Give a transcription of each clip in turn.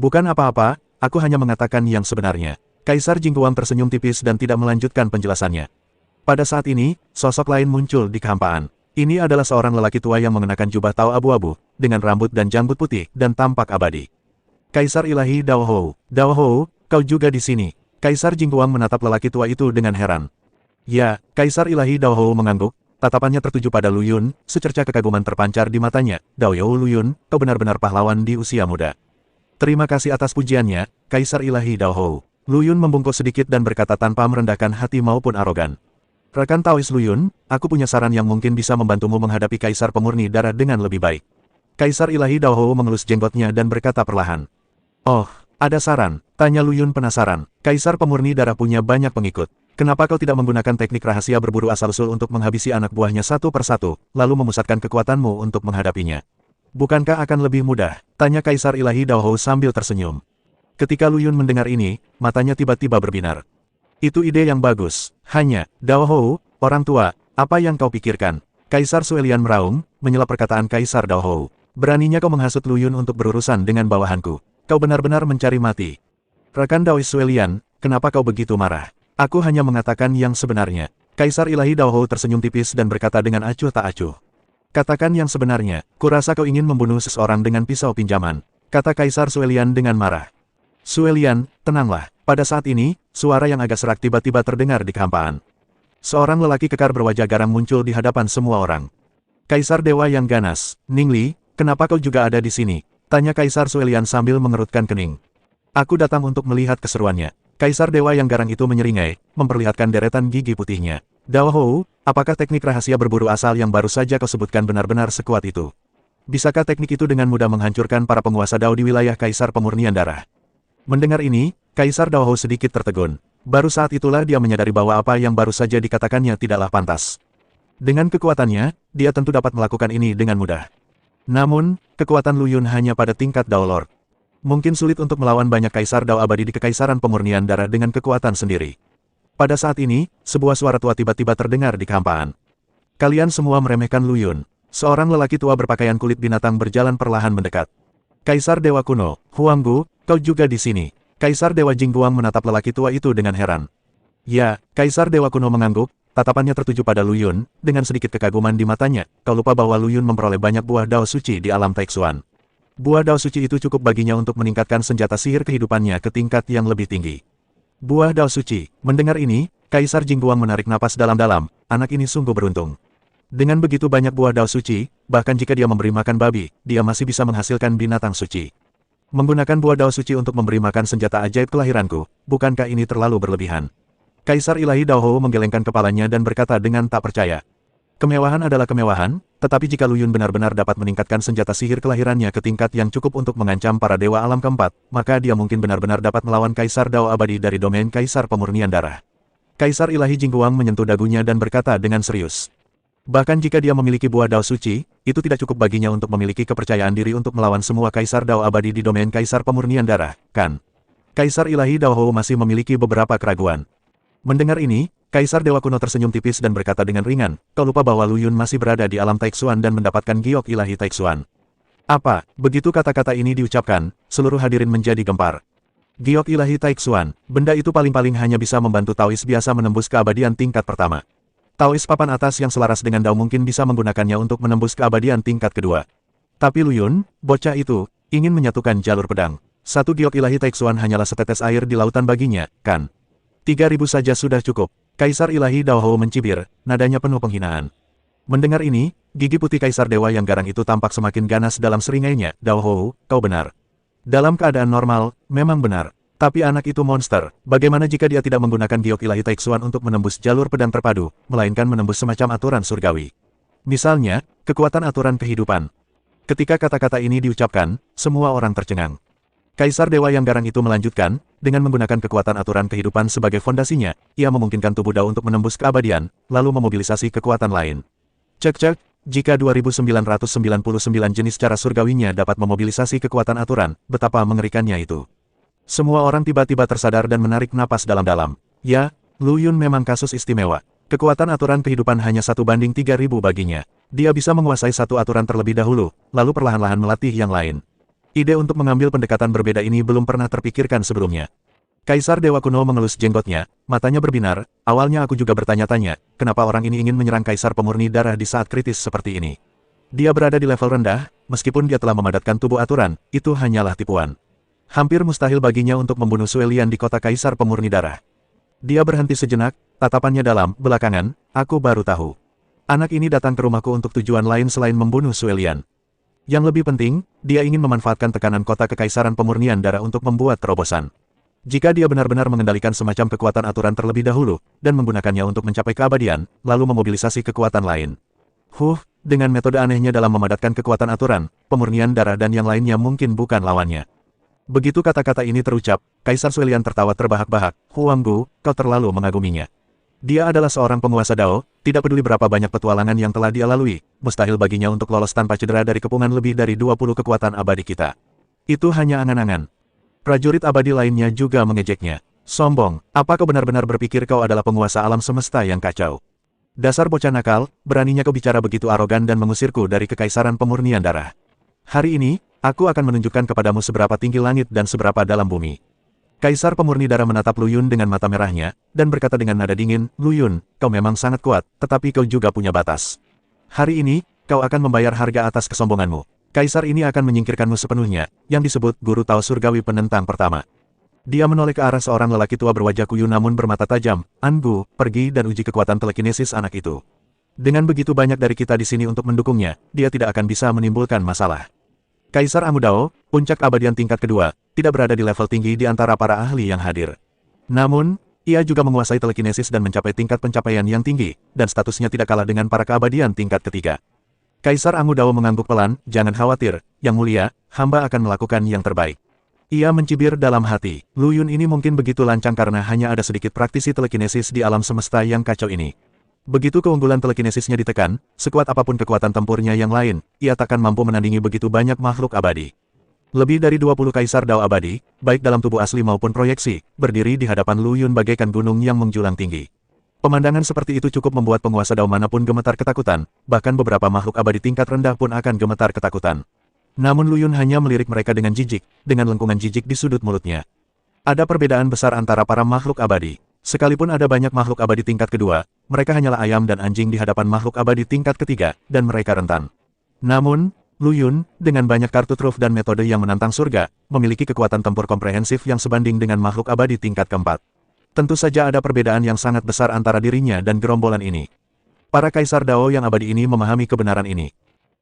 Bukan apa-apa, aku hanya mengatakan yang sebenarnya. Kaisar Jingguang tersenyum tipis dan tidak melanjutkan penjelasannya. Pada saat ini, sosok lain muncul di kehampaan. Ini adalah seorang lelaki tua yang mengenakan jubah tau abu-abu, dengan rambut dan janggut putih, dan tampak abadi. Kaisar Ilahi Dao Hou. Dao Hou, kau juga di sini. Kaisar Jingguang menatap lelaki tua itu dengan heran. Ya, Kaisar Ilahi Dao Hou mengangguk, tatapannya tertuju pada Lu Yun, secerca kekaguman terpancar di matanya. Dao You Lu Yun, kau benar-benar pahlawan di usia muda. Terima kasih atas pujiannya, Kaisar Ilahi Dao Hou. Lu Yun membungkuk sedikit dan berkata tanpa merendahkan hati maupun arogan. Rekan Taois Lu Yun, aku punya saran yang mungkin bisa membantumu menghadapi Kaisar Pemurni Darah dengan lebih baik. Kaisar Ilahi Dao Hou mengelus jenggotnya dan berkata perlahan. Oh, ada saran, tanya Lu Yun penasaran. Kaisar Pemurni Darah punya banyak pengikut. Kenapa kau tidak menggunakan teknik rahasia berburu asal-usul untuk menghabisi anak buahnya satu persatu, lalu memusatkan kekuatanmu untuk menghadapinya? Bukankah akan lebih mudah? Tanya Kaisar Ilahi Dao Hou sambil tersenyum. Ketika Lu Yun mendengar ini, matanya tiba-tiba berbinar. Itu ide yang bagus. Hanya, Dao Hou, orang tua, apa yang kau pikirkan? Kaisar Suelian meraung, menyela perkataan Kaisar Dao Hou. Beraninya kau menghasut Lu Yun untuk berurusan dengan bawahanku. Kau benar-benar mencari mati. Rekan Daois Suelian, kenapa kau begitu marah? Aku hanya mengatakan yang sebenarnya. Kaisar Ilahi Dao Hou tersenyum tipis dan berkata dengan acuh tak acuh. Katakan yang sebenarnya, kurasa kau ingin membunuh seseorang dengan pisau pinjaman, kata Kaisar Suelian dengan marah. Suelian, tenanglah. Pada saat ini, suara yang agak serak tiba-tiba terdengar di kehampaan. Seorang lelaki kekar berwajah garang muncul di hadapan semua orang. Kaisar Dewa yang ganas, Ningli, kenapa kau juga ada di sini? Tanya Kaisar Suelian sambil mengerutkan kening. Aku datang untuk melihat keseruannya. Kaisar Dewa yang garang itu menyeringai, memperlihatkan deretan gigi putihnya. Dao Hou, apakah teknik rahasia berburu asal yang baru saja kau sebutkan benar-benar sekuat itu? Bisakah teknik itu dengan mudah menghancurkan para penguasa Dao di wilayah Kaisar Pemurnian Darah? Mendengar ini, Kaisar Dao Hou sedikit tertegun. Baru saat itulah dia menyadari bahwa apa yang baru saja dikatakannya tidaklah pantas. Dengan kekuatannya, dia tentu dapat melakukan ini dengan mudah. Namun, kekuatan Lu Yun hanya pada tingkat Dao Lord. Mungkin sulit untuk melawan banyak Kaisar Dao abadi di Kekaisaran Pemurnian Darah dengan kekuatan sendiri. Pada saat ini, sebuah suara tua tiba-tiba terdengar di kehampaan. Kalian semua meremehkan Lu Yun. Seorang lelaki tua berpakaian kulit binatang berjalan perlahan mendekat. Kaisar Dewa Kuno, Huanggu, kau juga di sini. Kaisar Dewa Jingguang menatap lelaki tua itu dengan heran. Ya, Kaisar Dewa Kuno mengangguk, tatapannya tertuju pada Lu Yun, dengan sedikit kekaguman di matanya. Kau lupa bahwa Lu Yun memperoleh banyak buah Dao Suci di alam Taixuan. Buah Dao Suci itu cukup baginya untuk meningkatkan senjata sihir kehidupannya ke tingkat yang lebih tinggi. Buah Dao Suci. Mendengar ini, Kaisar Jingguang menarik napas dalam-dalam. Anak ini sungguh beruntung. Dengan begitu banyak buah Dao Suci, bahkan jika dia memberi makan babi, dia masih bisa menghasilkan binatang suci. Menggunakan buah Dao Suci untuk memberi makan senjata ajaib kelahiranku, bukankah ini terlalu berlebihan? Kaisar Ilahi Dao Hou menggelengkan kepalanya dan berkata dengan tak percaya. Kemewahan adalah kemewahan, tetapi jika Lu Yun benar-benar dapat meningkatkan senjata sihir kelahirannya ke tingkat yang cukup untuk mengancam para dewa alam keempat, maka dia mungkin benar-benar dapat melawan Kaisar Dao abadi dari domain Kaisar Pemurnian Darah. Kaisar Ilahi Jingguang menyentuh dagunya dan berkata dengan serius. Bahkan jika dia memiliki buah Dao Suci, itu tidak cukup baginya untuk memiliki kepercayaan diri untuk melawan semua Kaisar Dao abadi di domain Kaisar Pemurnian Darah, kan? Kaisar Ilahi Dao Hou masih memiliki beberapa keraguan. Mendengar ini, Kaisar Dewa Kuno tersenyum tipis dan berkata dengan ringan, kau lupa bahwa Lu Yun masih berada di alam Taixuan dan mendapatkan giok ilahi Taixuan. Apa? Begitu kata-kata ini diucapkan, seluruh hadirin menjadi gempar. Giok ilahi Taixuan, benda itu paling-paling hanya bisa membantu Taois biasa menembus keabadian tingkat pertama. Taois papan atas yang selaras dengan Dao mungkin bisa menggunakannya untuk menembus keabadian tingkat kedua. Tapi Lu Yun, bocah itu, ingin menyatukan jalur pedang. Satu giok ilahi Taixuan hanyalah setetes air di lautan baginya, kan? 3.000 saja sudah cukup. Kaisar Ilahi Dao Hou mencibir, nadanya penuh penghinaan. Mendengar ini, gigi putih Kaisar Dewa yang garang itu tampak semakin ganas dalam seringainya. Dao Hou, kau benar. Dalam keadaan normal, memang benar. Tapi anak itu monster. Bagaimana jika dia tidak menggunakan giok ilahi Taixuan untuk menembus jalur pedang terpadu, melainkan menembus semacam aturan surgawi? Misalnya, kekuatan aturan kehidupan. Ketika kata-kata ini diucapkan, semua orang tercengang. Kaisar Dewa yang garang itu melanjutkan, dengan menggunakan kekuatan aturan kehidupan sebagai fondasinya, ia memungkinkan tubuh Dao untuk menembus keabadian, lalu memobilisasi kekuatan lain. Cek-cek, jika 2999 jenis cara surgawinya dapat memobilisasi kekuatan aturan, betapa mengerikannya itu. Semua orang tiba-tiba tersadar dan menarik napas dalam-dalam. Ya, Lu Yun memang kasus istimewa. Kekuatan aturan kehidupan hanya 1/3000 baginya. Dia bisa menguasai satu aturan terlebih dahulu, lalu perlahan-lahan melatih yang lain. Ide untuk mengambil pendekatan berbeda ini belum pernah terpikirkan sebelumnya. Kaisar Dewa Kuno mengelus jenggotnya, matanya berbinar. Awalnya aku juga bertanya-tanya, kenapa orang ini ingin menyerang Kaisar Pemurni Darah di saat kritis seperti ini. Dia berada di level rendah, meskipun dia telah memadatkan tubuh aturan, itu hanyalah tipuan. Hampir mustahil baginya untuk membunuh Suelian di kota Kaisar Pemurni Darah. Dia berhenti sejenak, tatapannya dalam. Belakangan, aku baru tahu. Anak ini datang ke rumahku untuk tujuan lain selain membunuh Suelian. Yang lebih penting, dia ingin memanfaatkan tekanan kota Kekaisaran Pemurnian Darah untuk membuat terobosan. Jika dia benar-benar mengendalikan semacam kekuatan aturan terlebih dahulu, dan menggunakannya untuk mencapai keabadian, lalu memobilisasi kekuatan lain. Dengan metode anehnya dalam memadatkan kekuatan aturan, Pemurnian Darah dan yang lainnya mungkin bukan lawannya. Begitu kata-kata ini terucap, Kaisar Suelian tertawa terbahak-bahak. Huanggu, kau terlalu mengaguminya. Dia adalah seorang penguasa Dao, tidak peduli berapa banyak petualangan yang telah dia lalui, mustahil baginya untuk lolos tanpa cedera dari kepungan lebih dari 20 kekuatan abadi kita. Itu hanya angan-angan. Prajurit abadi lainnya juga mengejeknya. Sombong, apa kau benar-benar berpikir kau adalah penguasa alam semesta yang kacau? Dasar bocah nakal, beraninya kau bicara begitu arogan dan mengusirku dari Kekaisaran Pemurnian Darah. Hari ini, aku akan menunjukkan kepadamu seberapa tinggi langit dan seberapa dalam bumi. Kaisar Pemurni Darah menatap Lu Yun dengan mata merahnya, dan berkata dengan nada dingin, Lu Yun, kau memang sangat kuat, tetapi kau juga punya batas. Hari ini, kau akan membayar harga atas kesombonganmu. Kaisar ini akan menyingkirkanmu sepenuhnya, yang disebut Guru Tao Surgawi Penentang Pertama. Dia menoleh ke arah seorang lelaki tua berwajah kuyu namun bermata tajam. Angu, pergi dan uji kekuatan telekinesis anak itu. Dengan begitu banyak dari kita di sini untuk mendukungnya, dia tidak akan bisa menimbulkan masalah. Kaisar Amu Dao, puncak abadian tingkat kedua, tidak berada di level tinggi di antara para ahli yang hadir. Namun, ia juga menguasai telekinesis dan mencapai tingkat pencapaian yang tinggi, dan statusnya tidak kalah dengan para keabadian tingkat ketiga. Kaisar Amu Dao mengangguk pelan, jangan khawatir, Yang Mulia, hamba akan melakukan yang terbaik. Ia mencibir dalam hati, Lu Yun ini mungkin begitu lancang karena hanya ada sedikit praktisi telekinesis di alam semesta yang kacau ini. Begitu keunggulan telekinesisnya ditekan, sekuat apapun kekuatan tempurnya yang lain, ia takkan mampu menandingi begitu banyak makhluk abadi. Lebih dari 20 kaisar Dao abadi, baik dalam tubuh asli maupun proyeksi, berdiri di hadapan Lu Yun bagaikan gunung yang menjulang tinggi. Pemandangan seperti itu cukup membuat penguasa Dao manapun gemetar ketakutan, bahkan beberapa makhluk abadi tingkat rendah pun akan gemetar ketakutan. Namun Lu Yun hanya melirik mereka dengan jijik, dengan lengkungan jijik di sudut mulutnya. Ada perbedaan besar antara para makhluk abadi. Sekalipun ada banyak makhluk abadi tingkat kedua, mereka hanyalah ayam dan anjing di hadapan makhluk abadi tingkat ketiga, dan mereka rentan. Namun, Lu Yun, dengan banyak kartu truf dan metode yang menantang surga, memiliki kekuatan tempur komprehensif yang sebanding dengan makhluk abadi tingkat keempat. Tentu saja ada perbedaan yang sangat besar antara dirinya dan gerombolan ini. Para kaisar Dao yang abadi ini memahami kebenaran ini.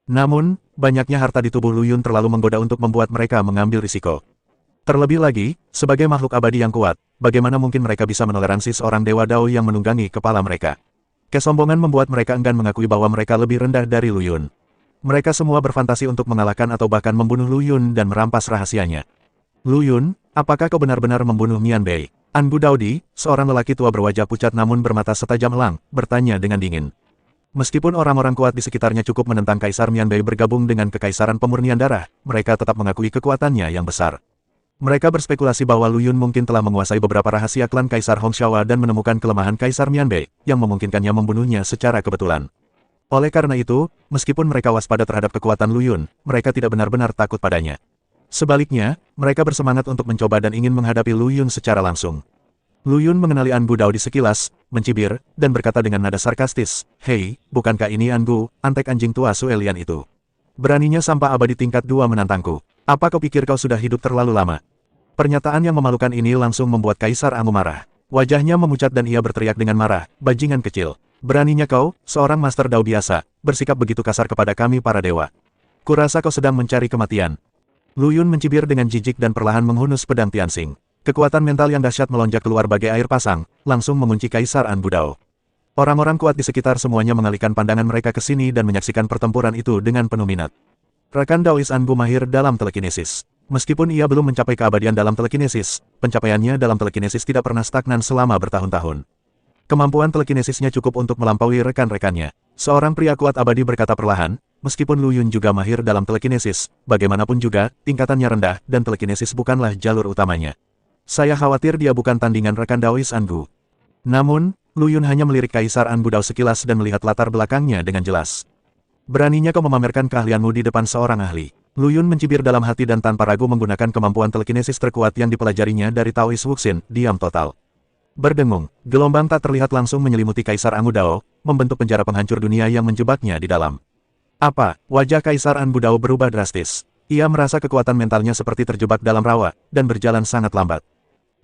Namun, banyaknya harta di tubuh Lu Yun terlalu menggoda untuk membuat mereka mengambil risiko. Terlebih lagi, sebagai makhluk abadi yang kuat, bagaimana mungkin mereka bisa menoleransi seorang dewa Dao yang menunggangi kepala mereka? Kesombongan membuat mereka enggan mengakui bahwa mereka lebih rendah dari Lu Yun. Mereka semua berfantasi untuk mengalahkan atau bahkan membunuh Lu Yun dan merampas rahasianya. Lu Yun, apakah kau benar-benar membunuh Mian Bei? Angu Daodi, seorang lelaki tua berwajah pucat namun bermata setajam elang, bertanya dengan dingin. Meskipun orang-orang kuat di sekitarnya cukup menentang Kaisar Mian Bei bergabung dengan Kekaisaran Pemurnian Darah, mereka tetap mengakui kekuatannya yang besar. Mereka berspekulasi bahwa Lu Yun mungkin telah menguasai beberapa rahasia klan Kaisar Hongshawa dan menemukan kelemahan Kaisar Mian Bei, yang memungkinkannya membunuhnya secara kebetulan. Oleh karena itu, meskipun mereka waspada terhadap kekuatan Lu Yun, mereka tidak benar-benar takut padanya. Sebaliknya, mereka bersemangat untuk mencoba dan ingin menghadapi Lu Yun secara langsung. Lu Yun mengenali Angu Daodi sekilas, mencibir, dan berkata dengan nada sarkastis, Hei, bukankah ini Angu, antek anjing tua Suelian itu? Beraninya sampah abadi tingkat 2 menantangku. Apa kau pikir kau sudah hidup terlalu lama? Pernyataan yang memalukan ini langsung membuat Kaisar Angu marah. Wajahnya memucat dan ia berteriak dengan marah, bajingan kecil. Beraninya kau, seorang Master Dao biasa, bersikap begitu kasar kepada kami para dewa. Kurasa kau sedang mencari kematian. Lu Yun mencibir dengan jijik dan perlahan menghunus pedang Tianxing. Kekuatan mental yang dahsyat melonjak keluar bagai air pasang, langsung mengunci Kaisar Angu Dao. Orang-orang kuat di sekitar semuanya mengalihkan pandangan mereka ke sini dan menyaksikan pertempuran itu dengan penuh minat. Rekan Daois Angu mahir dalam telekinesis. Meskipun ia belum mencapai keabadian dalam telekinesis, pencapaiannya dalam telekinesis tidak pernah stagnan selama bertahun-tahun. Kemampuan telekinesisnya cukup untuk melampaui rekan-rekannya. Seorang pria kuat abadi berkata perlahan, meskipun Lu Yun juga mahir dalam telekinesis, bagaimanapun juga, tingkatannya rendah dan telekinesis bukanlah jalur utamanya. Saya khawatir dia bukan tandingan rekan Daois Angu. Namun, Lu Yun hanya melirik Kaisar Angu Dao sekilas dan melihat latar belakangnya dengan jelas. Beraninya kau memamerkan keahlianmu di depan seorang ahli. Lu Yun mencibir dalam hati dan tanpa ragu menggunakan kemampuan telekinesis terkuat yang dipelajarinya dari Taoist Wuxin, diam total. Berdengung, gelombang tak terlihat langsung menyelimuti Kaisar Anbu Dao, membentuk penjara penghancur dunia yang menjebaknya di dalam. Apa? Wajah Kaisar Anbu Dao berubah drastis. Ia merasa kekuatan mentalnya seperti terjebak dalam rawa, dan berjalan sangat lambat.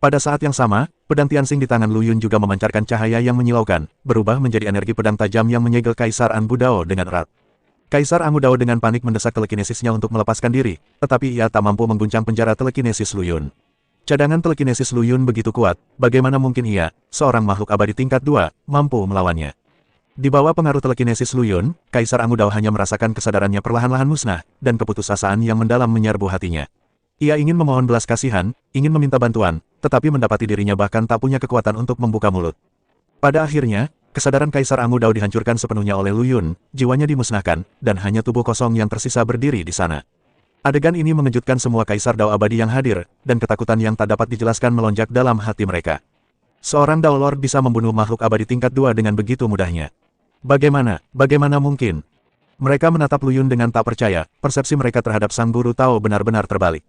Pada saat yang sama, pedang Tianxing di tangan Lu Yun juga memancarkan cahaya yang menyilaukan, berubah menjadi energi pedang tajam yang menyegel Kaisar Anbu Dao dengan erat. Kaisar Anbu Dao dengan panik mendesak telekinesisnya untuk melepaskan diri, tetapi ia tak mampu mengguncang penjara telekinesis Lu Yun. Cadangan telekinesis Lu Yun begitu kuat, bagaimana mungkin ia, seorang makhluk abadi tingkat 2, mampu melawannya. Di bawah pengaruh telekinesis Lu Yun, Kaisar Anbu Dao hanya merasakan kesadarannya perlahan-lahan musnah, dan keputusasaan yang mendalam menyerbu hatinya. Ia ingin memohon belas kasihan, ingin meminta bantuan, tetapi mendapati dirinya bahkan tak punya kekuatan untuk membuka mulut. Pada akhirnya, kesadaran Kaisar Anbu Dao dihancurkan sepenuhnya oleh Lu Yun, jiwanya dimusnahkan, dan hanya tubuh kosong yang tersisa berdiri di sana. Adegan ini mengejutkan semua Kaisar Dao abadi yang hadir, dan ketakutan yang tak dapat dijelaskan melonjak dalam hati mereka. Seorang Dao Lord bisa membunuh makhluk abadi tingkat 2 dengan begitu mudahnya. Bagaimana mungkin? Mereka menatap Lu Yun dengan tak percaya, persepsi mereka terhadap sang guru Tao benar-benar terbalik.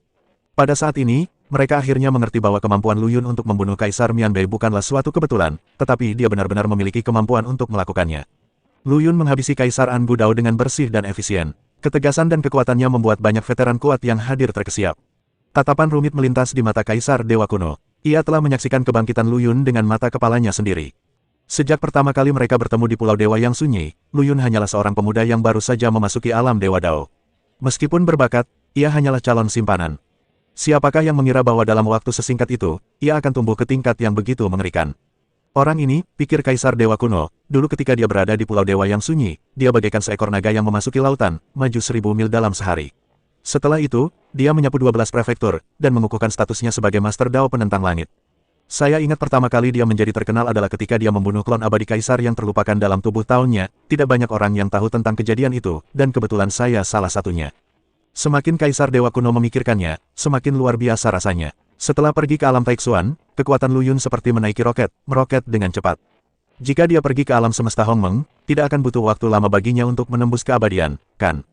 Pada saat ini, mereka akhirnya mengerti bahwa kemampuan Lu Yun untuk membunuh Kaisar Mianbei bukanlah suatu kebetulan, tetapi dia benar-benar memiliki kemampuan untuk melakukannya. Lu Yun menghabisi Kaisar Anbu Dao dengan bersih dan efisien. Ketegasan dan kekuatannya membuat banyak veteran kuat yang hadir terkesiap. Tatapan rumit melintas di mata Kaisar Dewa Kuno. Ia telah menyaksikan kebangkitan Lu Yun dengan mata kepalanya sendiri. Sejak pertama kali mereka bertemu di Pulau Dewa yang sunyi, Lu Yun hanyalah seorang pemuda yang baru saja memasuki alam Dewa Dao. Meskipun berbakat, ia hanyalah calon simpanan. Siapakah yang mengira bahwa dalam waktu sesingkat itu, ia akan tumbuh ke tingkat yang begitu mengerikan? Orang ini, pikir Kaisar Dewa Kuno, dulu ketika dia berada di Pulau Dewa yang sunyi, dia bagaikan seekor naga yang memasuki lautan, maju 1000 mil dalam sehari. Setelah itu, dia menyapu 12 prefektur, dan mengukuhkan statusnya sebagai Master Dao penentang langit. Saya ingat pertama kali dia menjadi terkenal adalah ketika dia membunuh klon abadi Kaisar yang terlupakan dalam tubuh tahunnya, tidak banyak orang yang tahu tentang kejadian itu, dan kebetulan saya salah satunya. Semakin Kaisar Dewa Kuno memikirkannya, semakin luar biasa rasanya. Setelah pergi ke alam Taixuan, kekuatan Lu Yun seperti menaiki roket, meroket dengan cepat. Jika dia pergi ke alam semesta Hongmeng, tidak akan butuh waktu lama baginya untuk menembus keabadian, kan?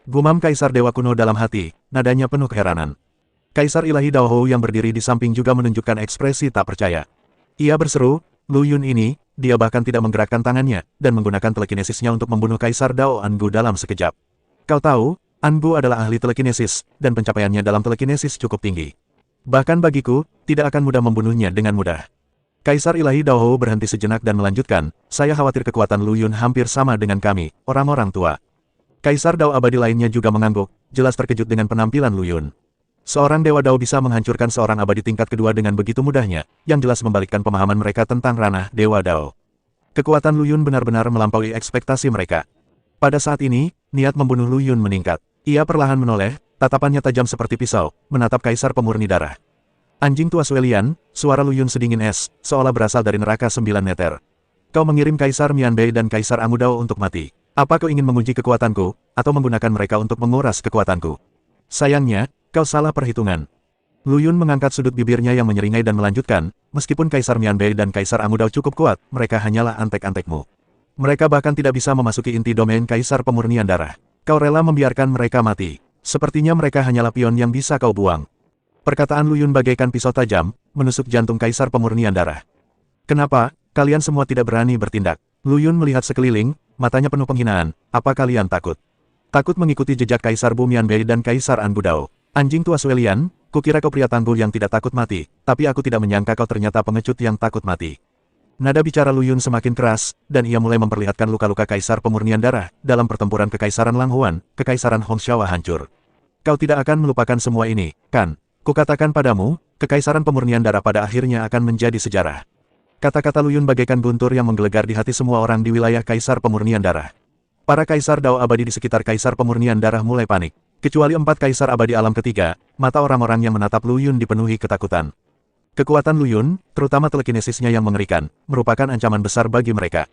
Gumam Kaisar Dewa Kuno dalam hati, nadanya penuh keheranan. Kaisar Ilahi Dao Hou yang berdiri di samping juga menunjukkan ekspresi tak percaya. Ia berseru, Lu Yun ini, dia bahkan tidak menggerakkan tangannya, dan menggunakan telekinesisnya untuk membunuh Kaisar Dao Anbu dalam sekejap. Kau tahu, Anbu adalah ahli telekinesis, dan pencapaiannya dalam telekinesis cukup tinggi. Bahkan bagiku, tidak akan mudah membunuhnya dengan mudah. Kaisar Ilahi Dao Hou berhenti sejenak dan melanjutkan, saya khawatir kekuatan Lu Yun hampir sama dengan kami, orang-orang tua. Kaisar Dao abadi lainnya juga mengangguk, jelas terkejut dengan penampilan Lu Yun. Seorang Dewa Dao bisa menghancurkan seorang abadi tingkat kedua dengan begitu mudahnya, yang jelas membalikkan pemahaman mereka tentang ranah Dewa Dao. Kekuatan Lu Yun benar-benar melampaui ekspektasi mereka. Pada saat ini, niat membunuh Lu Yun meningkat. Ia perlahan menoleh, tatapannya tajam seperti pisau, menatap Kaisar Pemurni Darah. Anjing tua Suelian, suara Lu Yun sedingin es, seolah berasal dari neraka 9 meter. Kau mengirim Kaisar Mianbei dan Kaisar Anbu Dao untuk mati. Apa kau ingin menguji kekuatanku, atau menggunakan mereka untuk menguras kekuatanku? Sayangnya, kau salah perhitungan. Lu Yun mengangkat sudut bibirnya yang menyeringai dan melanjutkan, meskipun Kaisar Mianbei dan Kaisar Anbu Dao cukup kuat, mereka hanyalah antek-antekmu. Mereka bahkan tidak bisa memasuki inti domain Kaisar Pemurnian Darah. Kau rela membiarkan mereka mati. Sepertinya mereka hanyalah pion yang bisa kau buang. Perkataan Lu Yun bagaikan pisau tajam, menusuk jantung Kaisar Pemurnian Darah. Kenapa, kalian semua tidak berani bertindak? Lu Yun melihat sekeliling, matanya penuh penghinaan. Apa kalian takut? Takut mengikuti jejak Kaisar Bu Mianbei dan Kaisar Anbu Dao? Anjing tua Suelian, kukira kau pria tangguh yang tidak takut mati, tapi aku tidak menyangka kau ternyata pengecut yang takut mati. Nada bicara Lu Yun semakin keras, dan ia mulai memperlihatkan luka-luka Kaisar Pemurnian Darah, dalam pertempuran Kekaisaran Lang Huan, Kekaisaran Hongshawa hancur. Kau tidak akan melupakan semua ini, kan? Kukatakan padamu, Kekaisaran Pemurnian Darah pada akhirnya akan menjadi sejarah. Kata-kata Lu Yun bagaikan guntur yang menggelegar di hati semua orang di wilayah Kaisar Pemurnian Darah. Para Kaisar Dao abadi di sekitar Kaisar Pemurnian Darah mulai panik. Kecuali 4 Kaisar abadi alam ketiga, mata orang-orang yang menatap Lu Yun dipenuhi ketakutan. Kekuatan Lu Yun, terutama telekinesisnya yang mengerikan, merupakan ancaman besar bagi mereka.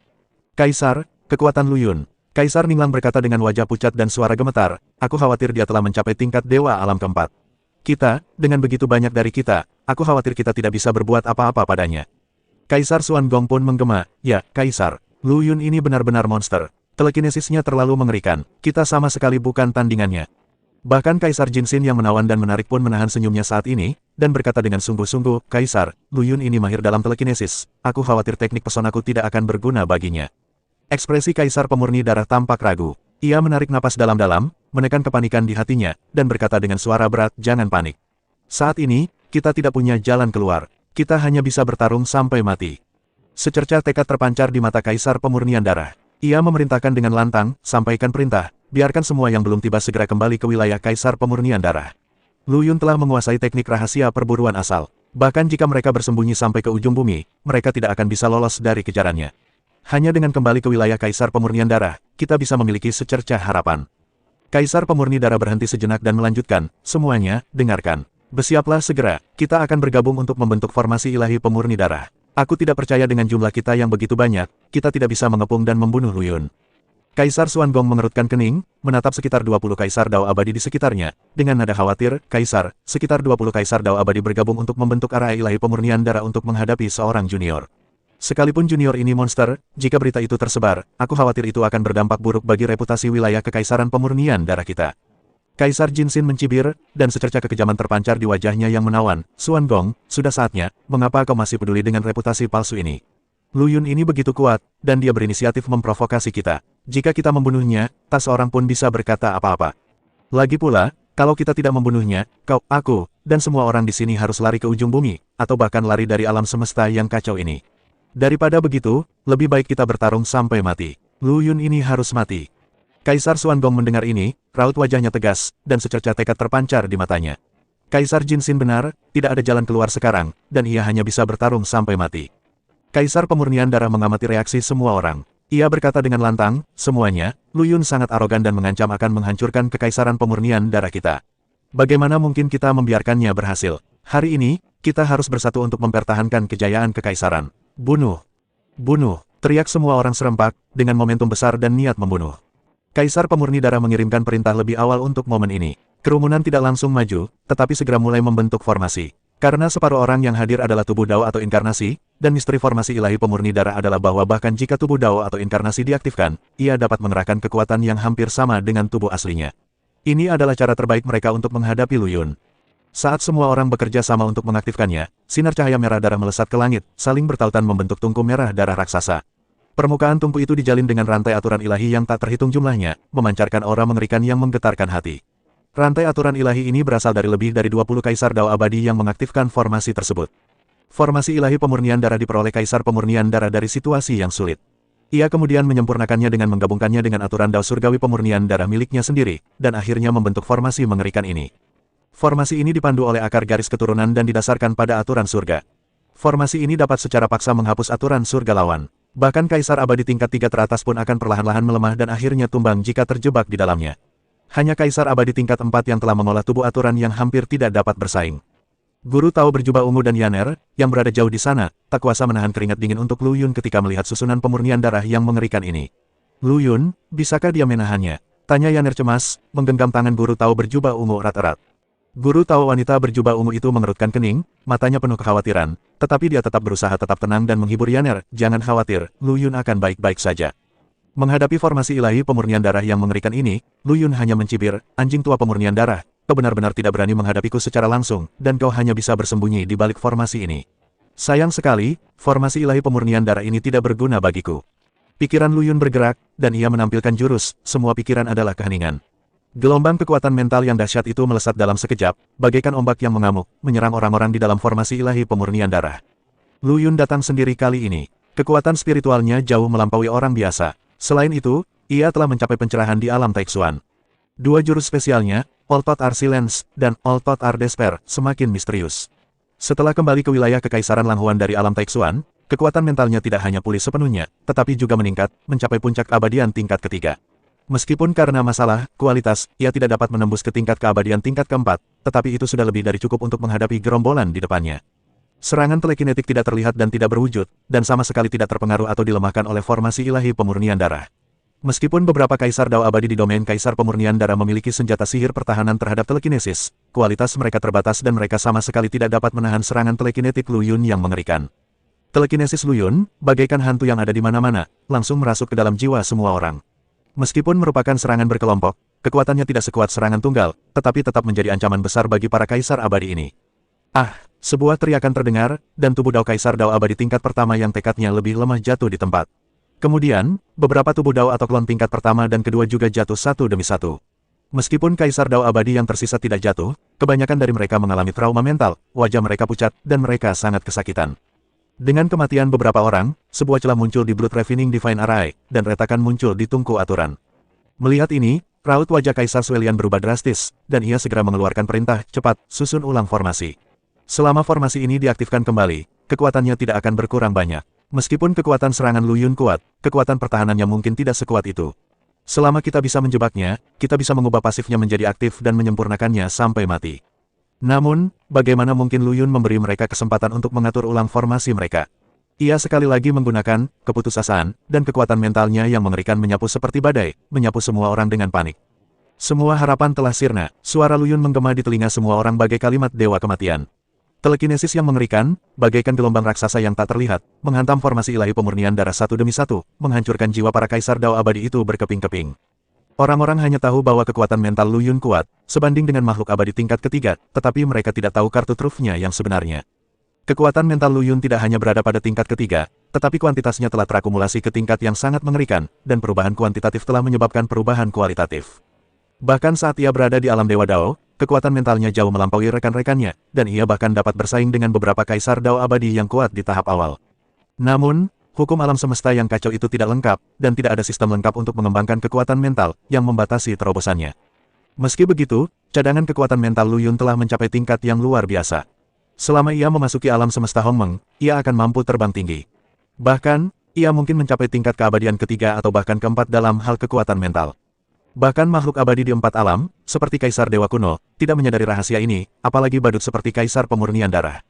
Kaisar, kekuatan Lu Yun. Kaisar Ninglang berkata dengan wajah pucat dan suara gemetar, aku khawatir dia telah mencapai tingkat dewa alam keempat. Kita, dengan begitu banyak dari kita, aku khawatir kita tidak bisa berbuat apa-apa padanya. Kaisar Xuan Gong pun menggema, ya, Kaisar, Lu Yun ini benar-benar monster. Telekinesisnya terlalu mengerikan, kita sama sekali bukan tandingannya. Bahkan Kaisar Jinsin yang menawan dan menarik pun menahan senyumnya saat ini, dan berkata dengan sungguh-sungguh, Kaisar, Lu Yun ini mahir dalam telekinesis, aku khawatir teknik pesonaku tidak akan berguna baginya. Ekspresi Kaisar Pemurni Darah tampak ragu. Ia menarik napas dalam-dalam, menekan kepanikan di hatinya, dan berkata dengan suara berat, jangan panik. Saat ini, kita tidak punya jalan keluar, kita hanya bisa bertarung sampai mati. Secercah tekad terpancar di mata Kaisar Pemurnian Darah. Ia memerintahkan dengan lantang, sampaikan perintah, biarkan semua yang belum tiba segera kembali ke wilayah Kaisar Pemurnian Darah. Lu Yun telah menguasai teknik rahasia perburuan asal. Bahkan jika mereka bersembunyi sampai ke ujung bumi, mereka tidak akan bisa lolos dari kejarannya. Hanya dengan kembali ke wilayah Kaisar Pemurnian Darah, kita bisa memiliki secercah harapan. Kaisar Pemurni Darah berhenti sejenak dan melanjutkan, semuanya, dengarkan. Bersiaplah segera, kita akan bergabung untuk membentuk formasi ilahi Pemurni Darah. Aku tidak percaya dengan jumlah kita yang begitu banyak, kita tidak bisa mengepung dan membunuh Lu Yun. Kaisar Xuangong mengerutkan kening, menatap sekitar 20 Kaisar Dao Abadi di sekitarnya, dengan nada khawatir, Kaisar, sekitar 20 Kaisar Dao Abadi bergabung untuk membentuk arah ilahi Pemurnian Darah untuk menghadapi seorang junior. Sekalipun junior ini monster, jika berita itu tersebar, aku khawatir itu akan berdampak buruk bagi reputasi wilayah Kekaisaran Pemurnian Darah kita. Kaisar Jinsin mencibir, dan secercah kekejaman terpancar di wajahnya yang menawan. Xuangong, sudah saatnya, mengapa kau masih peduli dengan reputasi palsu ini? Lu Yun ini begitu kuat, dan dia berinisiatif memprovokasi kita. Jika kita membunuhnya, tak seorang pun bisa berkata apa-apa. Lagi pula, kalau kita tidak membunuhnya, kau, aku, dan semua orang di sini harus lari ke ujung bumi, atau bahkan lari dari alam semesta yang kacau ini. Daripada begitu, lebih baik kita bertarung sampai mati. Lu Yun ini harus mati. Kaisar Xuangong mendengar ini, raut wajahnya tegas, dan secercah tekad terpancar di matanya. Kaisar Jinsin benar, tidak ada jalan keluar sekarang, dan ia hanya bisa bertarung sampai mati. Kaisar Pemurnian Darah mengamati reaksi semua orang. Ia berkata dengan lantang, semuanya, Lu Yun sangat arogan dan mengancam akan menghancurkan Kekaisaran Pemurnian Darah kita. Bagaimana mungkin kita membiarkannya berhasil? Hari ini, kita harus bersatu untuk mempertahankan kejayaan Kekaisaran. Bunuh! Bunuh! Teriak semua orang serempak, dengan momentum besar dan niat membunuh. Kaisar Pemurni Darah mengirimkan perintah lebih awal untuk momen ini. Kerumunan tidak langsung maju, tetapi segera mulai membentuk formasi. Karena separuh orang yang hadir adalah tubuh Dao atau inkarnasi, dan misteri formasi ilahi Pemurni Darah adalah bahwa bahkan jika tubuh Dao atau inkarnasi diaktifkan, ia dapat mengerahkan kekuatan yang hampir sama dengan tubuh aslinya. Ini adalah cara terbaik mereka untuk menghadapi Lu Yun. Saat semua orang bekerja sama untuk mengaktifkannya, sinar cahaya merah darah melesat ke langit, saling bertautan membentuk tungku merah darah raksasa. Permukaan tungku itu dijalin dengan rantai aturan ilahi yang tak terhitung jumlahnya, memancarkan aura mengerikan yang menggetarkan hati. Rantai aturan ilahi ini berasal dari lebih dari 20 Kaisar Dao Abadi yang mengaktifkan formasi tersebut. Formasi ilahi Pemurnian Darah diperoleh Kaisar Pemurnian Darah dari situasi yang sulit. Ia kemudian menyempurnakannya dengan menggabungkannya dengan aturan Dao Surgawi Pemurnian Darah miliknya sendiri, dan akhirnya membentuk formasi mengerikan ini. Formasi ini dipandu oleh akar garis keturunan dan didasarkan pada aturan surga. Formasi ini dapat secara paksa menghapus aturan surga lawan. Bahkan Kaisar Abadi tingkat 3 teratas pun akan perlahan-lahan melemah dan akhirnya tumbang jika terjebak di dalamnya. Hanya Kaisar Abadi tingkat 4 yang telah mengolah tubuh aturan yang hampir tidak dapat bersaing. Guru Tao berjubah ungu dan Yaner, yang berada jauh di sana, tak kuasa menahan keringat dingin untuk Lu Yun ketika melihat susunan pemurnian darah yang mengerikan ini. Lu Yun, bisakah dia menahannya? Tanya Yaner cemas, menggenggam tangan Guru Tao berjubah ungu erat-erat. Guru Tao wanita berjubah ungu itu mengerutkan kening, matanya penuh kekhawatiran, tetapi dia tetap berusaha tetap tenang dan menghibur Yaner, jangan khawatir, Lu Yun akan baik-baik saja. Menghadapi formasi ilahi pemurnian darah yang mengerikan ini, Lu Yun hanya mencibir, anjing tua pemurnian darah, kau benar-benar tidak berani menghadapiku secara langsung, dan kau hanya bisa bersembunyi di balik formasi ini. Sayang sekali, formasi ilahi pemurnian darah ini tidak berguna bagiku. Pikiran Lu Yun bergerak, dan ia menampilkan jurus, semua pikiran adalah keheningan. Gelombang kekuatan mental yang dahsyat itu melesat dalam sekejap, bagaikan ombak yang mengamuk, menyerang orang-orang di dalam formasi ilahi pemurnian darah. Lu Yun datang sendiri kali ini. Kekuatan spiritualnya jauh melampaui orang biasa. Selain itu, ia telah mencapai pencerahan di alam Taixuan. Dua jurus spesialnya, Oltot Ar Silence dan Oltot Ar Despair, semakin misterius. Setelah kembali ke wilayah Kekaisaran Langhuan dari alam Taixuan, kekuatan mentalnya tidak hanya pulih sepenuhnya, tetapi juga meningkat, mencapai puncak keabadian tingkat ketiga. Meskipun karena masalah kualitas, ia tidak dapat menembus ke tingkat keabadian tingkat keempat, tetapi itu sudah lebih dari cukup untuk menghadapi gerombolan di depannya. Serangan telekinetik tidak terlihat dan tidak berwujud, dan sama sekali tidak terpengaruh atau dilemahkan oleh formasi ilahi pemurnian darah. Meskipun beberapa kaisar Dao Abadi di domain kaisar pemurnian darah memiliki senjata sihir pertahanan terhadap telekinesis, kualitas mereka terbatas dan mereka sama sekali tidak dapat menahan serangan telekinetik Lu Yun yang mengerikan. Telekinesis Lu Yun, bagaikan hantu yang ada di mana-mana, langsung merasuk ke dalam jiwa semua orang. Meskipun merupakan serangan berkelompok, kekuatannya tidak sekuat serangan tunggal, tetapi tetap menjadi ancaman besar bagi para kaisar abadi ini. Ah! Sebuah teriakan terdengar, dan tubuh Dao Kaisar Dao abadi tingkat pertama yang tekadnya lebih lemah jatuh di tempat. Kemudian, beberapa tubuh Dao atau klon tingkat pertama dan kedua juga jatuh satu demi satu. Meskipun Kaisar Dao abadi yang tersisa tidak jatuh, kebanyakan dari mereka mengalami trauma mental, wajah mereka pucat, dan mereka sangat kesakitan. Dengan kematian beberapa orang, sebuah celah muncul di Blood Ravening Divine Array, dan retakan muncul di tungku aturan. Melihat ini, raut wajah Kaisar Suelian berubah drastis, dan ia segera mengeluarkan perintah, cepat, susun ulang formasi. Selama formasi ini diaktifkan kembali, kekuatannya tidak akan berkurang banyak. Meskipun kekuatan serangan Lu Yun kuat, kekuatan pertahanannya mungkin tidak sekuat itu. Selama kita bisa menjebaknya, kita bisa mengubah pasifnya menjadi aktif dan menyempurnakannya sampai mati. Namun, bagaimana mungkin Lu Yun memberi mereka kesempatan untuk mengatur ulang formasi mereka? Ia sekali lagi menggunakan keputusasaan dan kekuatan mentalnya yang mengerikan menyapu seperti badai, menyapu semua orang dengan panik. Semua harapan telah sirna, suara Lu Yun menggema di telinga semua orang bagai kalimat dewa kematian. Telekinesis yang mengerikan, bagaikan gelombang raksasa yang tak terlihat, menghantam formasi ilahi pemurnian darah satu demi satu, menghancurkan jiwa para kaisar Dao abadi itu berkeping-keping. Orang-orang hanya tahu bahwa kekuatan mental Lu Yun kuat, sebanding dengan makhluk abadi tingkat ketiga, tetapi mereka tidak tahu kartu trufnya yang sebenarnya. Kekuatan mental Lu Yun tidak hanya berada pada tingkat ketiga, tetapi kuantitasnya telah terakumulasi ke tingkat yang sangat mengerikan, dan perubahan kuantitatif telah menyebabkan perubahan kualitatif. Bahkan saat ia berada di alam Dewa Dao, kekuatan mentalnya jauh melampaui rekan-rekannya, dan ia bahkan dapat bersaing dengan beberapa kaisar Dao abadi yang kuat di tahap awal. Namun, hukum alam semesta yang kacau itu tidak lengkap, dan tidak ada sistem lengkap untuk mengembangkan kekuatan mental yang membatasi terobosannya. Meski begitu, cadangan kekuatan mental Lu Yun telah mencapai tingkat yang luar biasa. Selama ia memasuki alam semesta Hongmeng, ia akan mampu terbang tinggi. Bahkan, ia mungkin mencapai tingkat keabadian ketiga atau bahkan keempat dalam hal kekuatan mental. Bahkan makhluk abadi di empat alam, seperti Kaisar Dewa Kuno, tidak menyadari rahasia ini, apalagi badut seperti Kaisar Pemurnian Darah.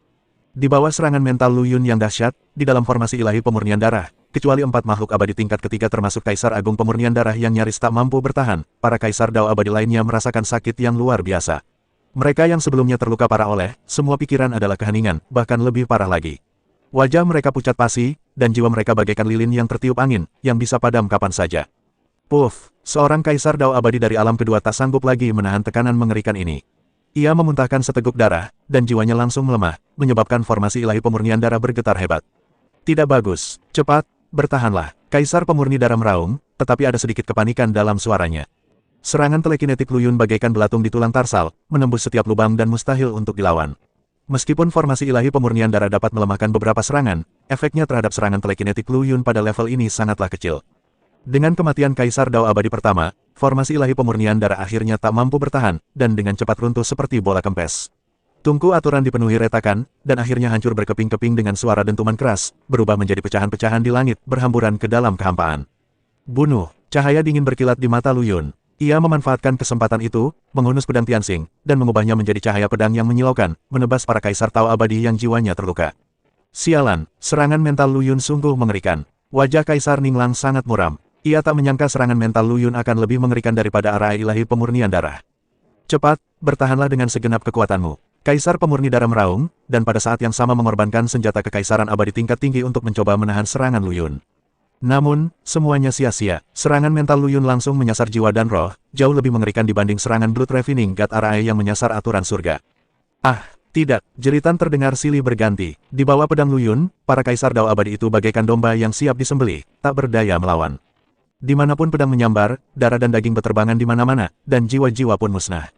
Di bawah serangan mental Lu Yun yang dahsyat, di dalam formasi ilahi pemurnian darah, kecuali empat makhluk abadi tingkat ketiga termasuk Kaisar Agung Pemurnian Darah yang nyaris tak mampu bertahan, para Kaisar Dao abadi lainnya merasakan sakit yang luar biasa. Mereka yang sebelumnya terluka parah oleh, semua pikiran adalah keheningan, bahkan lebih parah lagi. Wajah mereka pucat pasi, dan jiwa mereka bagaikan lilin yang tertiup angin, yang bisa padam kapan saja. Puff, seorang Kaisar Dao abadi dari alam kedua tak sanggup lagi menahan tekanan mengerikan ini. Ia memuntahkan seteguk darah, dan jiwanya langsung melemah, menyebabkan formasi ilahi pemurnian darah bergetar hebat. Tidak bagus, cepat, bertahanlah. Kaisar Pemurni Darah meraung, tetapi ada sedikit kepanikan dalam suaranya. Serangan telekinetik Lu Yun bagaikan belatung di tulang tarsal, menembus setiap lubang dan mustahil untuk dilawan. Meskipun formasi ilahi pemurnian darah dapat melemahkan beberapa serangan, efeknya terhadap serangan telekinetik Lu Yun pada level ini sangatlah kecil. Dengan kematian Kaisar Dao abadi pertama, formasi ilahi pemurnian darah akhirnya tak mampu bertahan, dan dengan cepat runtuh seperti bola kempes. Tungku aturan dipenuhi retakan, dan akhirnya hancur berkeping-keping dengan suara dentuman keras, berubah menjadi pecahan-pecahan di langit, berhamburan ke dalam kehampaan. Bunuh, cahaya dingin berkilat di mata Lu Yun. Ia memanfaatkan kesempatan itu, menghunus pedang Tianxing, dan mengubahnya menjadi cahaya pedang yang menyilaukan, menebas para kaisar Tao abadi yang jiwanya terluka. Sialan, serangan mental Lu Yun sungguh mengerikan. Wajah Kaisar Ninglang sangat muram. Ia tak menyangka serangan mental Lu Yun akan lebih mengerikan daripada arah ilahi pemurnian darah. Cepat, bertahanlah dengan segenap kekuatanmu. Kaisar Pemurni Darah meraung, dan pada saat yang sama mengorbankan senjata kekaisaran abadi tingkat tinggi untuk mencoba menahan serangan Lu Yun. Namun, semuanya sia-sia. Serangan mental Lu Yun langsung menyasar jiwa dan roh, jauh lebih mengerikan dibanding serangan Blood Ravening God Array yang menyasar aturan surga. Ah, tidak, jeritan terdengar silih berganti. Di bawah pedang Lu Yun, para kaisar Dao abadi itu bagaikan domba yang siap disembelih, tak berdaya melawan. Dimanapun pedang menyambar, darah dan daging berterbangan di mana-mana, dan jiwa-jiwa pun musnah.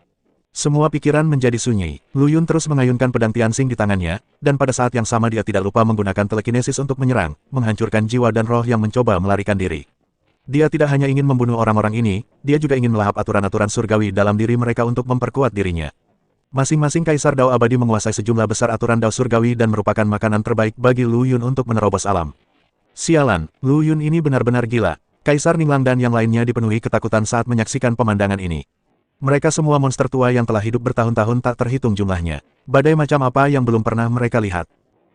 Semua pikiran menjadi sunyi. Lu Yun terus mengayunkan pedang Tianxing di tangannya, dan pada saat yang sama dia tidak lupa menggunakan telekinesis untuk menyerang, menghancurkan jiwa dan roh yang mencoba melarikan diri. Dia tidak hanya ingin membunuh orang-orang ini, dia juga ingin melahap aturan-aturan surgawi dalam diri mereka untuk memperkuat dirinya. Masing-masing kaisar Dao abadi menguasai sejumlah besar aturan Dao surgawi dan merupakan makanan terbaik bagi Lu Yun untuk menerobos alam. Sialan, Lu Yun ini benar-benar gila. Kaisar Ninglang dan yang lainnya dipenuhi ketakutan saat menyaksikan pemandangan ini. Mereka semua monster tua yang telah hidup bertahun-tahun tak terhitung jumlahnya. Badai macam apa yang belum pernah mereka lihat.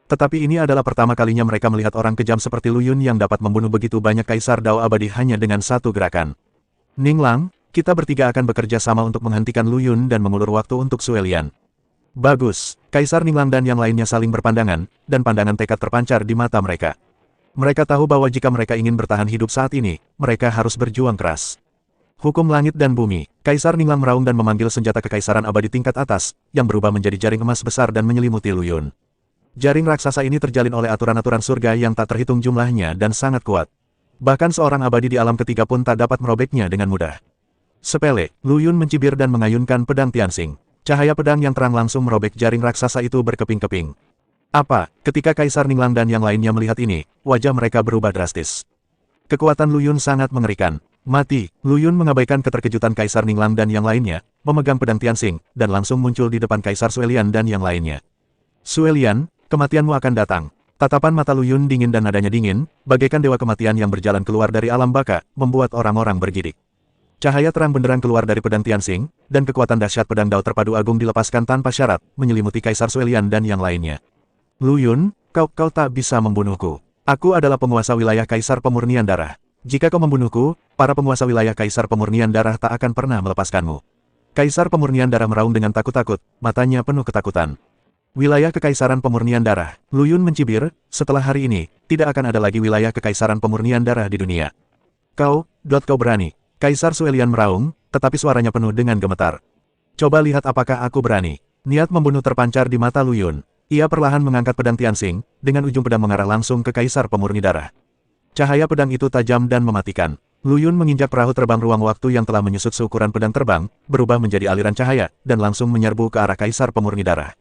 Tetapi ini adalah pertama kalinya mereka melihat orang kejam seperti Lu Yun yang dapat membunuh begitu banyak kaisar Dao abadi hanya dengan satu gerakan. Ninglang, kita bertiga akan bekerja sama untuk menghentikan Lu Yun dan mengulur waktu untuk Suelian. Bagus, Kaisar Ninglang dan yang lainnya saling berpandangan, dan pandangan tekad terpancar di mata mereka. Mereka tahu bahwa jika mereka ingin bertahan hidup saat ini, mereka harus berjuang keras. Hukum langit dan bumi. Kaisar Ninglang meraung dan memanggil senjata kekaisaran abadi tingkat atas, yang berubah menjadi jaring emas besar dan menyelimuti Lu Yun. Jaring raksasa ini terjalin oleh aturan-aturan surga yang tak terhitung jumlahnya dan sangat kuat. Bahkan seorang abadi di alam ketiga pun tak dapat merobeknya dengan mudah. Sepele, Lu Yun mencibir dan mengayunkan pedang Tianxing. Cahaya pedang yang terang langsung merobek jaring raksasa itu berkeping-keping. Apa? Ketika Kaisar Ninglang dan yang lainnya melihat ini, wajah mereka berubah drastis. Kekuatan Lu Yun sangat mengerikan. Mati, Lu Yun mengabaikan keterkejutan Kaisar Ninglang dan yang lainnya, memegang pedang Tianxing, dan langsung muncul di depan Kaisar Suelian dan yang lainnya. Suelian, kematianmu akan datang. Tatapan mata Lu Yun dingin dan nadanya dingin, bagaikan dewa kematian yang berjalan keluar dari alam baka, membuat orang-orang bergidik. Cahaya terang benderang keluar dari pedang Tianxing, dan kekuatan dahsyat pedang Dao terpadu agung dilepaskan tanpa syarat, menyelimuti Kaisar Suelian dan yang lainnya. Lu Yun, kau tak bisa membunuhku. Aku adalah penguasa wilayah Kaisar Pemurnian Darah. Jika kau membunuhku, para penguasa wilayah Kaisar Pemurnian Darah tak akan pernah melepaskanmu. Kaisar Pemurnian Darah meraung dengan takut-takut, matanya penuh ketakutan. Wilayah Kekaisaran Pemurnian Darah. Lu Yun mencibir, setelah hari ini, tidak akan ada lagi wilayah Kekaisaran Pemurnian Darah di dunia. Kau berani. Kaisar Suelian meraung, tetapi suaranya penuh dengan gemetar. Coba lihat apakah aku berani. Niat membunuh terpancar di mata Lu Yun. Ia perlahan mengangkat pedang Tianxing, dengan ujung pedang mengarah langsung ke Kaisar Pemurni Darah. Cahaya pedang itu tajam dan mematikan. Lu Yun menginjak perahu terbang ruang waktu yang telah menyusut seukuran pedang terbang, berubah menjadi aliran cahaya, dan langsung menyerbu ke arah Kaisar Pemurni Darah.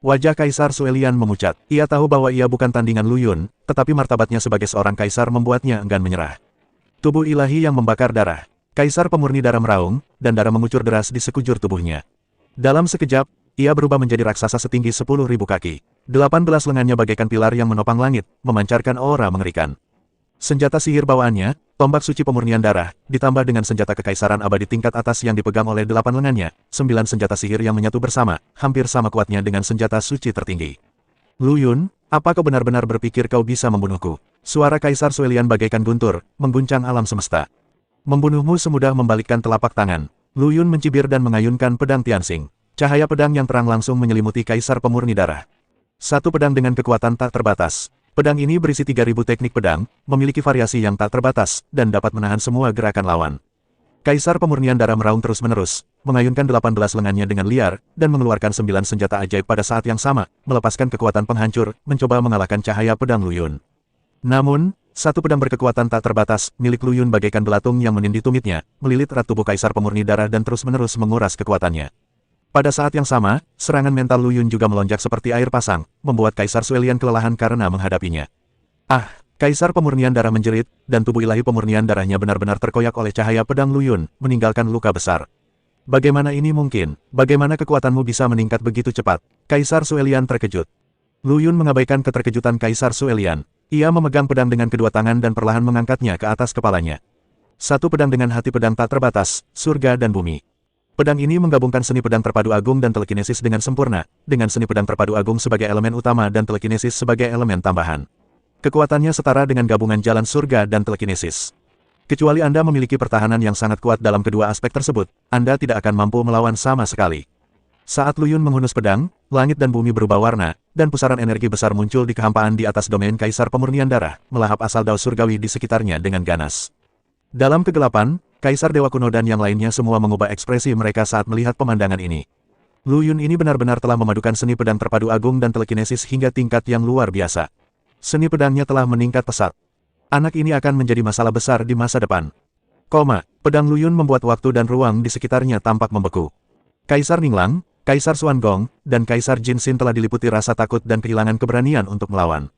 Wajah Kaisar Suelian memucat. Ia tahu bahwa ia bukan tandingan Lu Yun, tetapi martabatnya sebagai seorang kaisar membuatnya enggan menyerah. Tubuh ilahi yang membakar darah. Kaisar Pemurni Darah meraung, dan darah mengucur deras di sekujur tubuhnya. Dalam sekejap, ia berubah menjadi raksasa setinggi 10.000 kaki. 18 lengannya bagaikan pilar yang menopang langit, memancarkan aura mengerikan. Senjata sihir bawaannya, tombak suci pemurnian darah, ditambah dengan senjata kekaisaran abadi tingkat atas yang dipegang oleh 8 lengannya, 9 senjata sihir yang menyatu bersama, hampir sama kuatnya dengan senjata suci tertinggi. Lu Yun, apa kau benar-benar berpikir kau bisa membunuhku? Suara Kaisar Suelian bagaikan guntur, mengguncang alam semesta. Membunuhmu semudah membalikkan telapak tangan. Lu Yun mencibir dan mengayunkan pedang Tianxing. Cahaya pedang yang terang langsung menyelimuti Kaisar Pemurni Darah. Satu pedang dengan kekuatan tak terbatas. Pedang ini berisi 3.000 teknik pedang, memiliki variasi yang tak terbatas, dan dapat menahan semua gerakan lawan. Kaisar Pemurnian Darah meraung terus-menerus, mengayunkan 18 lengannya dengan liar, dan mengeluarkan 9 senjata ajaib pada saat yang sama, melepaskan kekuatan penghancur, mencoba mengalahkan cahaya pedang Lu Yun. Namun, satu pedang berkekuatan tak terbatas, milik Lu Yun bagaikan belatung yang menindih tumitnya, melilit erat tubuh Kaisar Pemurni Darah dan terus-menerus menguras kekuatannya. Pada saat yang sama, serangan mental Lu Yun juga melonjak seperti air pasang, membuat Kaisar Suelian kelelahan karena menghadapinya. Kaisar Pemurnian Darah menjerit, dan tubuh ilahi pemurnian darahnya benar-benar terkoyak oleh cahaya pedang Lu Yun, meninggalkan luka besar. Bagaimana ini mungkin? Bagaimana kekuatanmu bisa meningkat begitu cepat? Kaisar Suelian terkejut. Lu Yun mengabaikan keterkejutan Kaisar Suelian. Ia memegang pedang dengan kedua tangan dan perlahan mengangkatnya ke atas kepalanya. Satu pedang dengan hati pedang tak terbatas, surga dan bumi. Pedang ini menggabungkan seni pedang terpadu agung dan telekinesis dengan sempurna, dengan seni pedang terpadu agung sebagai elemen utama dan telekinesis sebagai elemen tambahan. Kekuatannya setara dengan gabungan jalan surga dan telekinesis. Kecuali Anda memiliki pertahanan yang sangat kuat dalam kedua aspek tersebut, Anda tidak akan mampu melawan sama sekali. Saat Lu Yun menghunus pedang, langit dan bumi berubah warna, dan pusaran energi besar muncul di kehampaan di atas domain Kaisar Pemurnian Darah, melahap asal Dao surgawi di sekitarnya dengan ganas. Dalam kegelapan, Kaisar Dewa Kuno dan yang lainnya semua mengubah ekspresi mereka saat melihat pemandangan ini. Lu Yun ini benar-benar telah memadukan seni pedang terpadu agung dan telekinesis hingga tingkat yang luar biasa. Seni pedangnya telah meningkat pesat. Anak ini akan menjadi masalah besar di masa depan. Pedang Lu Yun membuat waktu dan ruang di sekitarnya tampak membeku. Kaisar Ninglang, Kaisar Xuangong, dan Kaisar Jin Xin telah diliputi rasa takut dan kehilangan keberanian untuk melawan.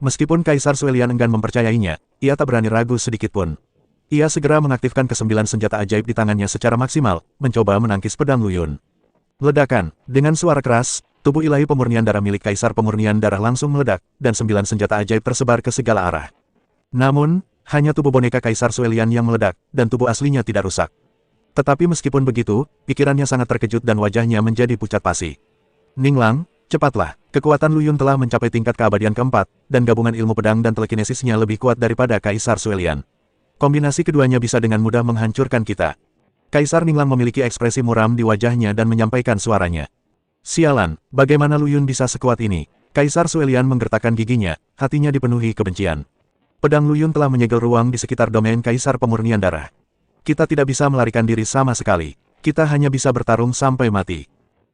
Meskipun Kaisar Suelian enggan mempercayainya, ia tak berani ragu sedikitpun. Ia segera mengaktifkan ke-9 senjata ajaib di tangannya secara maksimal, mencoba menangkis pedang Lu Yun. Ledakan, dengan suara keras, tubuh ilahi pemurnian darah milik Kaisar Pemurnian Darah langsung meledak, dan 9 senjata ajaib tersebar ke segala arah. Namun, hanya tubuh boneka Kaisar Suelian yang meledak, dan tubuh aslinya tidak rusak. Tetapi meskipun begitu, pikirannya sangat terkejut dan wajahnya menjadi pucat pasi. Ninglang, cepatlah, kekuatan Lu Yun telah mencapai tingkat keabadian keempat, dan gabungan ilmu pedang dan telekinesisnya lebih kuat daripada Kaisar Suelian. Kombinasi keduanya bisa dengan mudah menghancurkan kita. Kaisar Ninglang memiliki ekspresi muram di wajahnya dan menyampaikan suaranya. Sialan, bagaimana Lu Yun bisa sekuat ini? Kaisar Suelian menggertakkan giginya, hatinya dipenuhi kebencian. Pedang Lu Yun telah menyegel ruang di sekitar domain Kaisar Pemurnian Darah. Kita tidak bisa melarikan diri sama sekali. Kita hanya bisa bertarung sampai mati.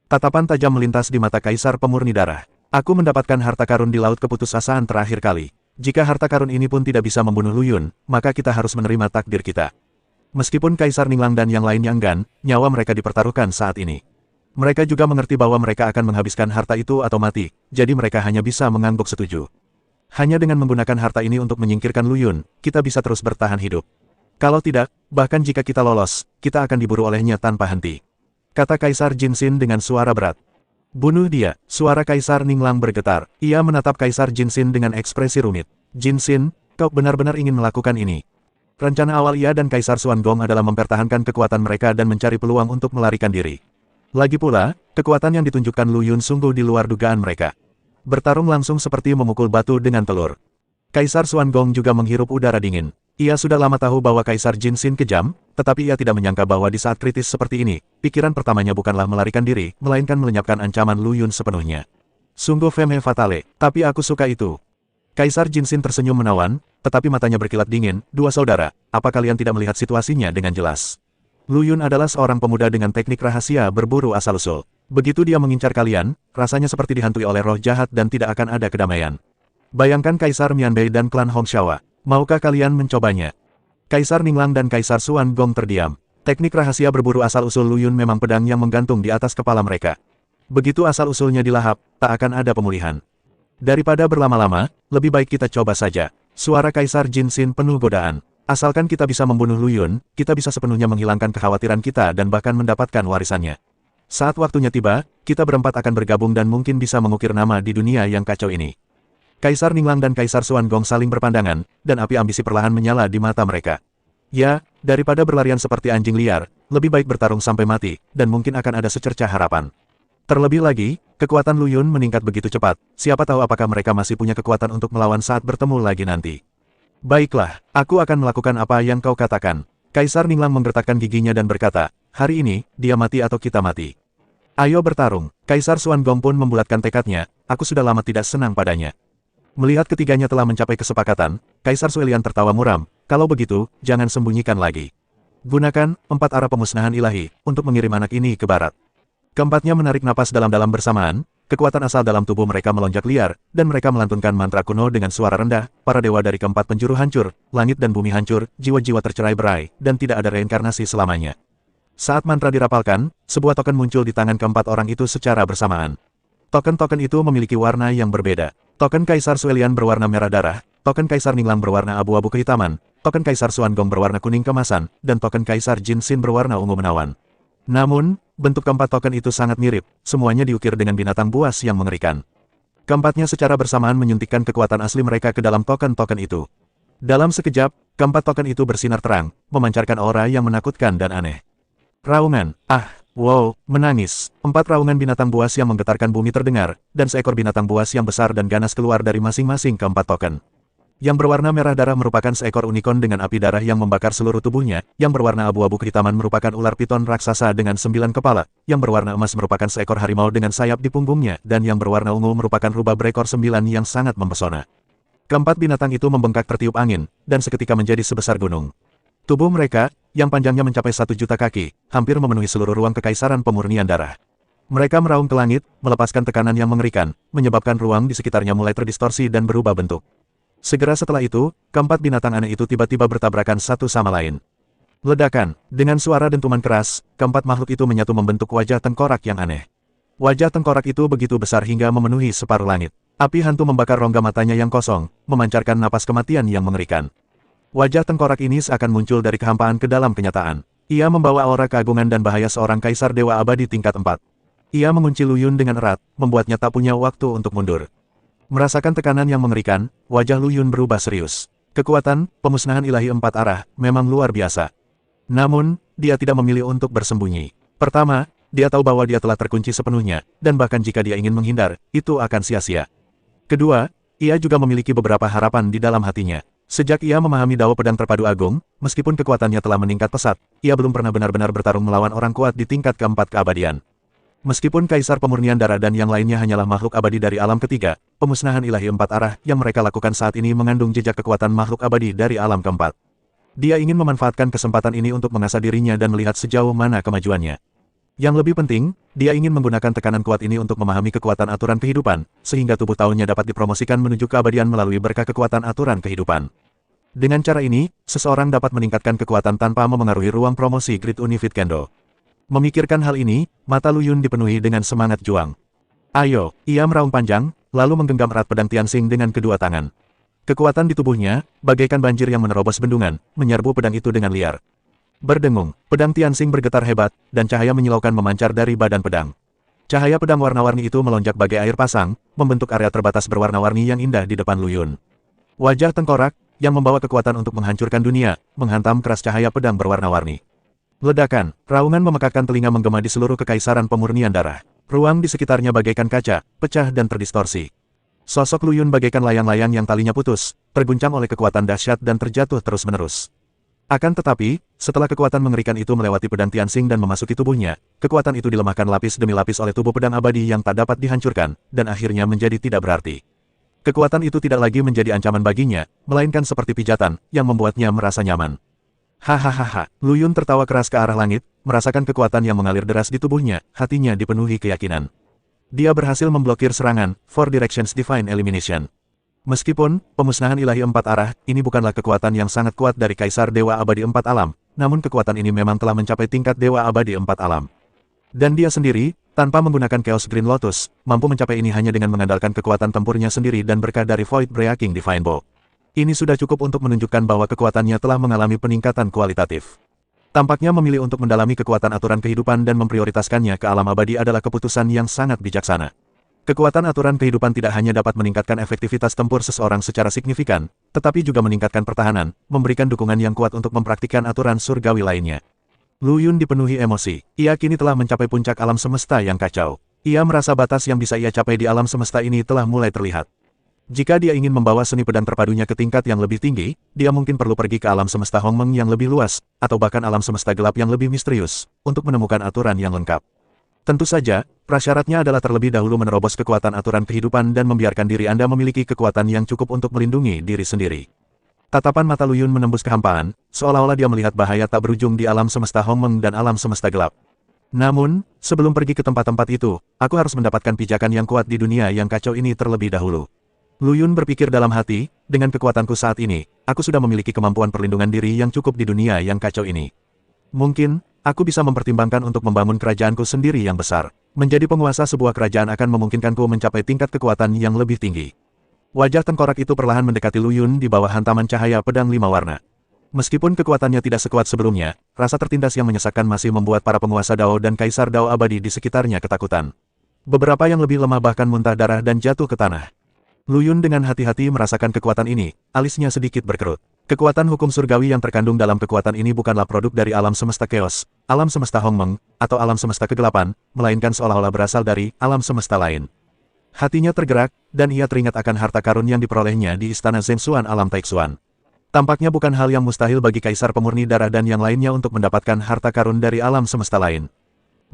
Tatapan tajam melintas di mata Kaisar Pemurni Darah. Aku mendapatkan harta karun di Laut Keputusasaan terakhir kali. Jika harta karun ini pun tidak bisa membunuh Lu Yun, maka kita harus menerima takdir kita. Meskipun Kaisar Ninglang dan yang lainnya enggan, nyawa mereka dipertaruhkan saat ini. Mereka juga mengerti bahwa mereka akan menghabiskan harta itu atau mati, jadi mereka hanya bisa mengangguk setuju. Hanya dengan menggunakan harta ini untuk menyingkirkan Lu Yun, kita bisa terus bertahan hidup. Kalau tidak, bahkan jika kita lolos, kita akan diburu olehnya tanpa henti. Kata Kaisar Jinxin dengan suara berat. Bunuh dia, suara Kaisar Ninglang bergetar. Ia menatap Kaisar Jinxin dengan ekspresi rumit. Jinxin, kau benar-benar ingin melakukan ini. Rencana awal ia dan Kaisar Xuan Gong adalah mempertahankan kekuatan mereka dan mencari peluang untuk melarikan diri. Lagi pula, kekuatan yang ditunjukkan Lu Yun sungguh di luar dugaan mereka. Bertarung langsung seperti memukul batu dengan telur. Kaisar Xuan Gong juga menghirup udara dingin. Ia sudah lama tahu bahwa Kaisar Jinxin kejam, tetapi ia tidak menyangka bahwa di saat kritis seperti ini, pikiran pertamanya bukanlah melarikan diri, melainkan melenyapkan ancaman Lu Yun sepenuhnya. Sungguh femme fatale, tapi aku suka itu. Kaisar Jinxin tersenyum menawan, tetapi matanya berkilat dingin. Dua saudara, apa kalian tidak melihat situasinya dengan jelas? Lu Yun adalah seorang pemuda dengan teknik rahasia berburu asal-usul. Begitu dia mengincar kalian, rasanya seperti dihantui oleh roh jahat dan tidak akan ada kedamaian. Bayangkan Kaisar Mianbei dan klan Hongshawa. Maukah kalian mencobanya? Kaisar Ninglang dan Kaisar Xuan Gong terdiam. Teknik rahasia berburu asal-usul Lu Yun memang pedang yang menggantung di atas kepala mereka. Begitu asal-usulnya dilahap, tak akan ada pemulihan. Daripada berlama-lama, lebih baik kita coba saja. Suara Kaisar Jinxin penuh godaan. Asalkan kita bisa membunuh Lu Yun, kita bisa sepenuhnya menghilangkan kekhawatiran kita dan bahkan mendapatkan warisannya. Saat waktunya tiba, kita berempat akan bergabung dan mungkin bisa mengukir nama di dunia yang kacau ini. Kaisar Ninglang dan Kaisar Xuan Gong saling berpandangan, dan api ambisi perlahan menyala di mata mereka. Ya, daripada berlarian seperti anjing liar, lebih baik bertarung sampai mati, dan mungkin akan ada secercah harapan. Terlebih lagi, kekuatan Lu Yun meningkat begitu cepat, siapa tahu apakah mereka masih punya kekuatan untuk melawan saat bertemu lagi nanti. Baiklah, aku akan melakukan apa yang kau katakan. Kaisar Ninglang menggertakkan giginya dan berkata, hari ini, dia mati atau kita mati. Ayo bertarung. Kaisar Xuan Gong pun membulatkan tekadnya, aku sudah lama tidak senang padanya. Melihat ketiganya telah mencapai kesepakatan, Kaisar Suelian tertawa muram, kalau begitu, jangan sembunyikan lagi. Gunakan 4 arah pemusnahan ilahi, untuk mengirim anak ini ke barat. Keempatnya menarik napas dalam-dalam bersamaan, kekuatan asal dalam tubuh mereka melonjak liar, dan mereka melantunkan mantra kuno dengan suara rendah, para dewa dari keempat penjuru hancur, langit dan bumi hancur, jiwa-jiwa tercerai-berai, dan tidak ada reinkarnasi selamanya. Saat mantra dirapalkan, sebuah token muncul di tangan keempat orang itu secara bersamaan. Token-token itu memiliki warna yang berbeda. Token Kaisar Suelian berwarna merah darah, token Kaisar Ninglang berwarna abu-abu kehitaman, token Kaisar Xuan Gong berwarna kuning kemasan, dan token Kaisar Jinxin berwarna ungu menawan. Namun, bentuk keempat token itu sangat mirip, semuanya diukir dengan binatang buas yang mengerikan. Keempatnya secara bersamaan menyuntikkan kekuatan asli mereka ke dalam token-token itu. Dalam sekejap, keempat token itu bersinar terang, memancarkan aura yang menakutkan dan aneh. Raungan, wow, menangis. 4 raungan binatang buas yang menggetarkan bumi terdengar, dan seekor binatang buas yang besar dan ganas keluar dari masing-masing keempat token. Yang berwarna merah darah merupakan seekor unicorn dengan api darah yang membakar seluruh tubuhnya, yang berwarna abu-abu kehitaman merupakan ular piton raksasa dengan 9 kepala, yang berwarna emas merupakan seekor harimau dengan sayap di punggungnya, dan yang berwarna ungu merupakan rubah berekor 9 yang sangat mempesona. Keempat binatang itu membengkak tertiup angin, dan seketika menjadi sebesar gunung. Tubuh mereka, yang panjangnya mencapai 1 juta kaki, hampir memenuhi seluruh ruang kekaisaran pemurnian darah. Mereka meraung ke langit, melepaskan tekanan yang mengerikan, menyebabkan ruang di sekitarnya mulai terdistorsi dan berubah bentuk. Segera setelah itu, keempat binatang aneh itu tiba-tiba bertabrakan satu sama lain. Ledakan, dengan suara dentuman keras, keempat makhluk itu menyatu membentuk wajah tengkorak yang aneh. Wajah tengkorak itu begitu besar hingga memenuhi separuh langit. Api hantu membakar rongga matanya yang kosong, memancarkan napas kematian yang mengerikan. Wajah tengkorak ini seakan muncul dari kehampaan ke dalam kenyataan. Ia membawa aura keagungan dan bahaya seorang kaisar dewa abadi tingkat 4. Ia mengunci Lu Yun dengan erat, membuatnya tak punya waktu untuk mundur. Merasakan tekanan yang mengerikan, wajah Lu Yun berubah serius. Kekuatan, pemusnahan ilahi 4 arah, memang luar biasa. Namun, dia tidak memilih untuk bersembunyi. Pertama, dia tahu bahwa dia telah terkunci sepenuhnya, dan bahkan jika dia ingin menghindar, itu akan sia-sia. Kedua, ia juga memiliki beberapa harapan di dalam hatinya. Sejak ia memahami Dao Pedang Terpadu Agung, meskipun kekuatannya telah meningkat pesat, ia belum pernah benar-benar bertarung melawan orang kuat di tingkat keempat keabadian. Meskipun Kaisar Pemurnian Darah dan yang lainnya hanyalah makhluk abadi dari alam ketiga, pemusnahan ilahi 4 arah yang mereka lakukan saat ini mengandung jejak kekuatan makhluk abadi dari alam keempat. Dia ingin memanfaatkan kesempatan ini untuk mengasah dirinya dan melihat sejauh mana kemajuannya. Yang lebih penting, dia ingin menggunakan tekanan kuat ini untuk memahami kekuatan aturan kehidupan, sehingga tubuh tahunnya dapat dipromosikan menuju keabadian melalui berkah kekuatan aturan kehidupan. Dengan cara ini, seseorang dapat meningkatkan kekuatan tanpa memengaruhi ruang promosi Great Unifit Kendo. Memikirkan hal ini, mata Lu Yun dipenuhi dengan semangat juang. Ayo, ia meraung panjang, lalu menggenggam erat pedang Tianxing dengan kedua tangan. Kekuatan di tubuhnya, bagaikan banjir yang menerobos bendungan, menyerbu pedang itu dengan liar. Berdengung, pedang Tianxing bergetar hebat, dan cahaya menyilaukan memancar dari badan pedang. Cahaya pedang warna-warni itu melonjak bagai air pasang, membentuk area terbatas berwarna-warni yang indah di depan Lu Yun. Wajah tengkorak, yang membawa kekuatan untuk menghancurkan dunia, menghantam keras cahaya pedang berwarna-warni. Ledakan, raungan memekakkan telinga menggema di seluruh kekaisaran pemurnian darah. Ruang di sekitarnya bagaikan kaca, pecah dan terdistorsi. Sosok Lu Yun bagaikan layang-layang yang talinya putus, terguncang oleh kekuatan dahsyat dan terjatuh terus-menerus. Akan tetapi, setelah kekuatan mengerikan itu melewati pedang Tianxing dan memasuki tubuhnya, kekuatan itu dilemahkan lapis demi lapis oleh tubuh pedang abadi yang tak dapat dihancurkan, dan akhirnya menjadi tidak berarti. Kekuatan itu tidak lagi menjadi ancaman baginya, melainkan seperti pijatan, yang membuatnya merasa nyaman. Hahaha, Lu Yun tertawa keras ke arah langit, merasakan kekuatan yang mengalir deras di tubuhnya, hatinya dipenuhi keyakinan. Dia berhasil memblokir serangan, Four Directions Divine Elimination. Meskipun, pemusnahan ilahi empat arah, ini bukanlah kekuatan yang sangat kuat dari Kaisar Dewa Abadi Empat Alam, namun kekuatan ini memang telah mencapai tingkat Dewa Abadi Empat Alam. Dan dia sendiri, tanpa menggunakan Chaos Green Lotus, mampu mencapai ini hanya dengan mengandalkan kekuatan tempurnya sendiri dan berkah dari Void Breaking Divine Bow. Ini sudah cukup untuk menunjukkan bahwa kekuatannya telah mengalami peningkatan kualitatif. Tampaknya memilih untuk mendalami kekuatan aturan kehidupan dan memprioritaskannya ke alam abadi adalah keputusan yang sangat bijaksana. Kekuatan aturan kehidupan tidak hanya dapat meningkatkan efektivitas tempur seseorang secara signifikan, tetapi juga meningkatkan pertahanan, memberikan dukungan yang kuat untuk mempraktikkan aturan surgawi lainnya. Lu Yun dipenuhi emosi. Ia kini telah mencapai puncak alam semesta yang kacau. Ia merasa batas yang bisa ia capai di alam semesta ini telah mulai terlihat. Jika dia ingin membawa seni pedang terpadunya ke tingkat yang lebih tinggi, dia mungkin perlu pergi ke alam semesta Hongmeng yang lebih luas, atau bahkan alam semesta gelap yang lebih misterius, untuk menemukan aturan yang lengkap. Tentu saja, prasyaratnya adalah terlebih dahulu menerobos kekuatan aturan kehidupan dan membiarkan diri Anda memiliki kekuatan yang cukup untuk melindungi diri sendiri. Tatapan mata Lu Yun menembus kehampaan, seolah-olah dia melihat bahaya tak berujung di alam semesta Hongmeng dan alam semesta gelap. Namun, sebelum pergi ke tempat-tempat itu, aku harus mendapatkan pijakan yang kuat di dunia yang kacau ini terlebih dahulu. Lu Yun berpikir dalam hati, dengan kekuatanku saat ini, aku sudah memiliki kemampuan perlindungan diri yang cukup di dunia yang kacau ini. Mungkin, aku bisa mempertimbangkan untuk membangun kerajaanku sendiri yang besar. Menjadi penguasa sebuah kerajaan akan memungkinkanku mencapai tingkat kekuatan yang lebih tinggi. Wajah tengkorak itu perlahan mendekati Lu Yun di bawah hantaman cahaya pedang 5 warna. Meskipun kekuatannya tidak sekuat sebelumnya, rasa tertindas yang menyesakkan masih membuat para penguasa Dao dan Kaisar Dao abadi di sekitarnya ketakutan. Beberapa yang lebih lemah bahkan muntah darah dan jatuh ke tanah. Lu Yun dengan hati-hati merasakan kekuatan ini, alisnya sedikit berkerut. Kekuatan hukum surgawi yang terkandung dalam kekuatan ini bukanlah produk dari alam semesta Chaos, alam semesta Hongmeng, atau alam semesta kegelapan, melainkan seolah-olah berasal dari alam semesta lain. Hatinya tergerak, dan ia teringat akan harta karun yang diperolehnya di istana Zhengxuan alam Taixuan. Tampaknya bukan hal yang mustahil bagi Kaisar Pemurni Darah dan yang lainnya untuk mendapatkan harta karun dari alam semesta lain.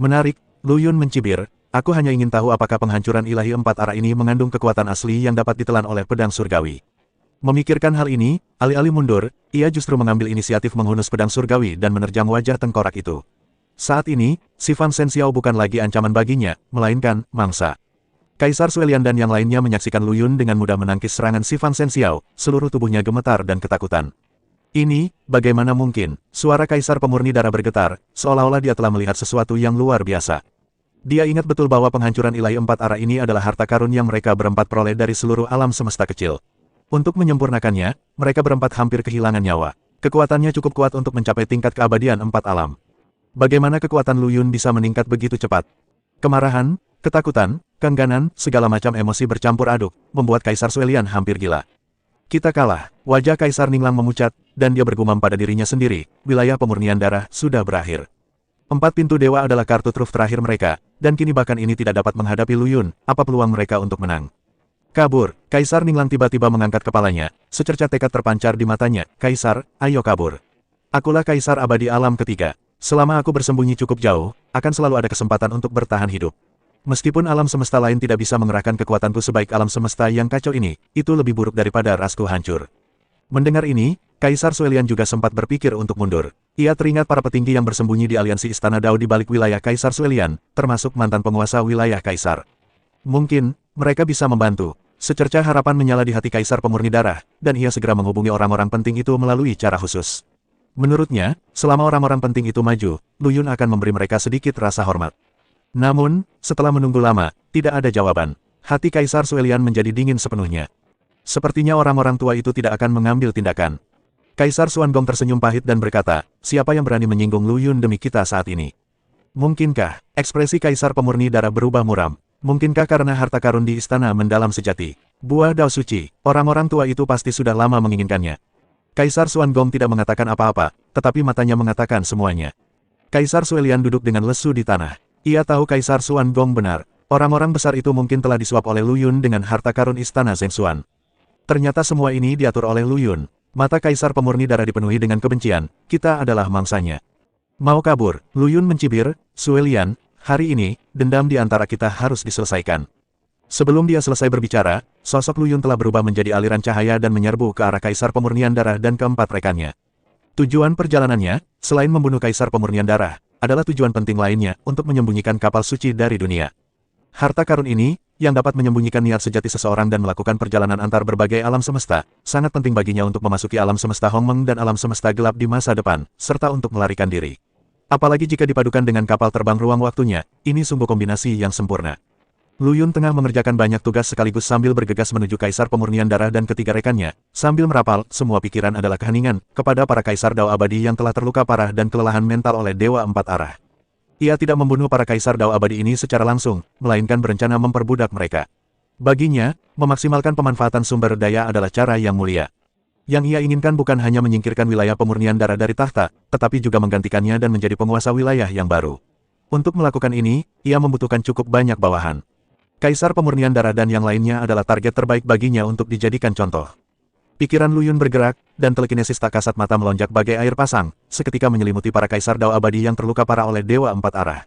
Menarik, Lu Yun mencibir. Aku hanya ingin tahu apakah penghancuran ilahi empat arah ini mengandung kekuatan asli yang dapat ditelan oleh pedang surgawi. Memikirkan hal ini, alih-alih mundur, ia justru mengambil inisiatif menghunus pedang surgawi dan menerjang wajah tengkorak itu. Saat ini, si Fan Shenxiao bukan lagi ancaman baginya, melainkan mangsa. Kaisar Suelian dan yang lainnya menyaksikan Lu Yun dengan mudah menangkis serangan si Fan Shenxiao, seluruh tubuhnya gemetar dan ketakutan. Ini, bagaimana mungkin? Suara Kaisar Pemurni Darah bergetar, seolah-olah dia telah melihat sesuatu yang luar biasa. Dia ingat betul bahwa penghancuran ilahi empat arah ini adalah harta karun yang mereka berempat peroleh dari seluruh alam semesta kecil. Untuk menyempurnakannya, mereka berempat hampir kehilangan nyawa. Kekuatannya cukup kuat untuk mencapai tingkat keabadian empat alam. Bagaimana kekuatan Lu Yun bisa meningkat begitu cepat? Kemarahan, ketakutan, keengganan, segala macam emosi bercampur aduk, membuat Kaisar Suelian hampir gila. Kita kalah. Wajah Kaisar Ninglang memucat, dan dia bergumam pada dirinya sendiri, wilayah pemurnian darah sudah berakhir. 4 pintu dewa adalah kartu truf terakhir mereka, dan kini bahkan ini tidak dapat menghadapi Lu Yun. Apa peluang mereka untuk menang? Kabur. Kaisar Ninglang tiba-tiba mengangkat kepalanya, secercah tekad terpancar di matanya. Kaisar, ayo kabur. Akulah Kaisar Abadi Alam Ketiga. Selama aku bersembunyi cukup jauh, akan selalu ada kesempatan untuk bertahan hidup. Meskipun alam semesta lain tidak bisa mengerahkan kekuatanku sebaik alam semesta yang kacau ini, itu lebih buruk daripada rasku hancur. Mendengar ini, Kaisar Suelian juga sempat berpikir untuk mundur. Ia teringat para petinggi yang bersembunyi di aliansi Istana Dao di balik wilayah Kaisar Suelian, termasuk mantan penguasa wilayah Kaisar. Mungkin, mereka bisa membantu. Secercah harapan menyala di hati Kaisar Pemurni Darah, dan ia segera menghubungi orang-orang penting itu melalui cara khusus. Menurutnya, selama orang-orang penting itu maju, Lu Yun akan memberi mereka sedikit rasa hormat. Namun, setelah menunggu lama, tidak ada jawaban. Hati Kaisar Suelian menjadi dingin sepenuhnya. Sepertinya orang-orang tua itu tidak akan mengambil tindakan. Kaisar Xuanzong tersenyum pahit dan berkata, siapa yang berani menyinggung Lu Yun demi kita saat ini? Mungkinkah, ekspresi Kaisar Pemurni Darah berubah muram? Mungkinkah karena harta karun di istana mendalam sejati? Buah Dao Suci, orang-orang tua itu pasti sudah lama menginginkannya. Kaisar Xuanzong tidak mengatakan apa-apa, tetapi matanya mengatakan semuanya. Kaisar Suelian duduk dengan lesu di tanah. Ia tahu Kaisar Xuanzong benar. Orang-orang besar itu mungkin telah disuap oleh Lu Yun dengan harta karun istana Zhengshuan. Ternyata semua ini diatur oleh Lu Yun. Mata Kaisar Pemurni Darah dipenuhi dengan kebencian. Kita adalah mangsanya. Mau kabur, Lu Yun mencibir, Suelian, hari ini, dendam di antara kita harus diselesaikan. Sebelum dia selesai berbicara, sosok Lu Yun telah berubah menjadi aliran cahaya dan menyerbu ke arah Kaisar Pemurnian Darah dan keempat rekannya. Tujuan perjalanannya, selain membunuh Kaisar Pemurnian Darah, adalah tujuan penting lainnya untuk menyembunyikan kapal suci dari dunia. Harta karun ini, yang dapat menyembunyikan niat sejati seseorang dan melakukan perjalanan antar berbagai alam semesta, sangat penting baginya untuk memasuki alam semesta Hongmeng dan alam semesta gelap di masa depan, serta untuk melarikan diri. Apalagi jika dipadukan dengan kapal terbang ruang waktunya, ini sungguh kombinasi yang sempurna. Lu Yun tengah mengerjakan banyak tugas sekaligus sambil bergegas menuju Kaisar Pemurnian Darah dan ketiga rekannya, sambil merapal, semua pikiran adalah keheningan, kepada para Kaisar Dao Abadi yang telah terluka parah dan kelelahan mental oleh Dewa Empat Arah. Ia tidak membunuh para Kaisar Dao Abadi ini secara langsung, melainkan berencana memperbudak mereka. Baginya, memaksimalkan pemanfaatan sumber daya adalah cara yang mulia. Yang ia inginkan bukan hanya menyingkirkan wilayah Pemurnian Darah dari tahta, tetapi juga menggantikannya dan menjadi penguasa wilayah yang baru. Untuk melakukan ini, ia membutuhkan cukup banyak bawahan. Kaisar Pemurnian Darah dan yang lainnya adalah target terbaik baginya untuk dijadikan contoh. Pikiran Lu Yun bergerak, dan telekinesis tak kasat mata melonjak bagai air pasang, seketika menyelimuti para Kaisar Dao Abadi yang terluka parah oleh Dewa Empat Arah.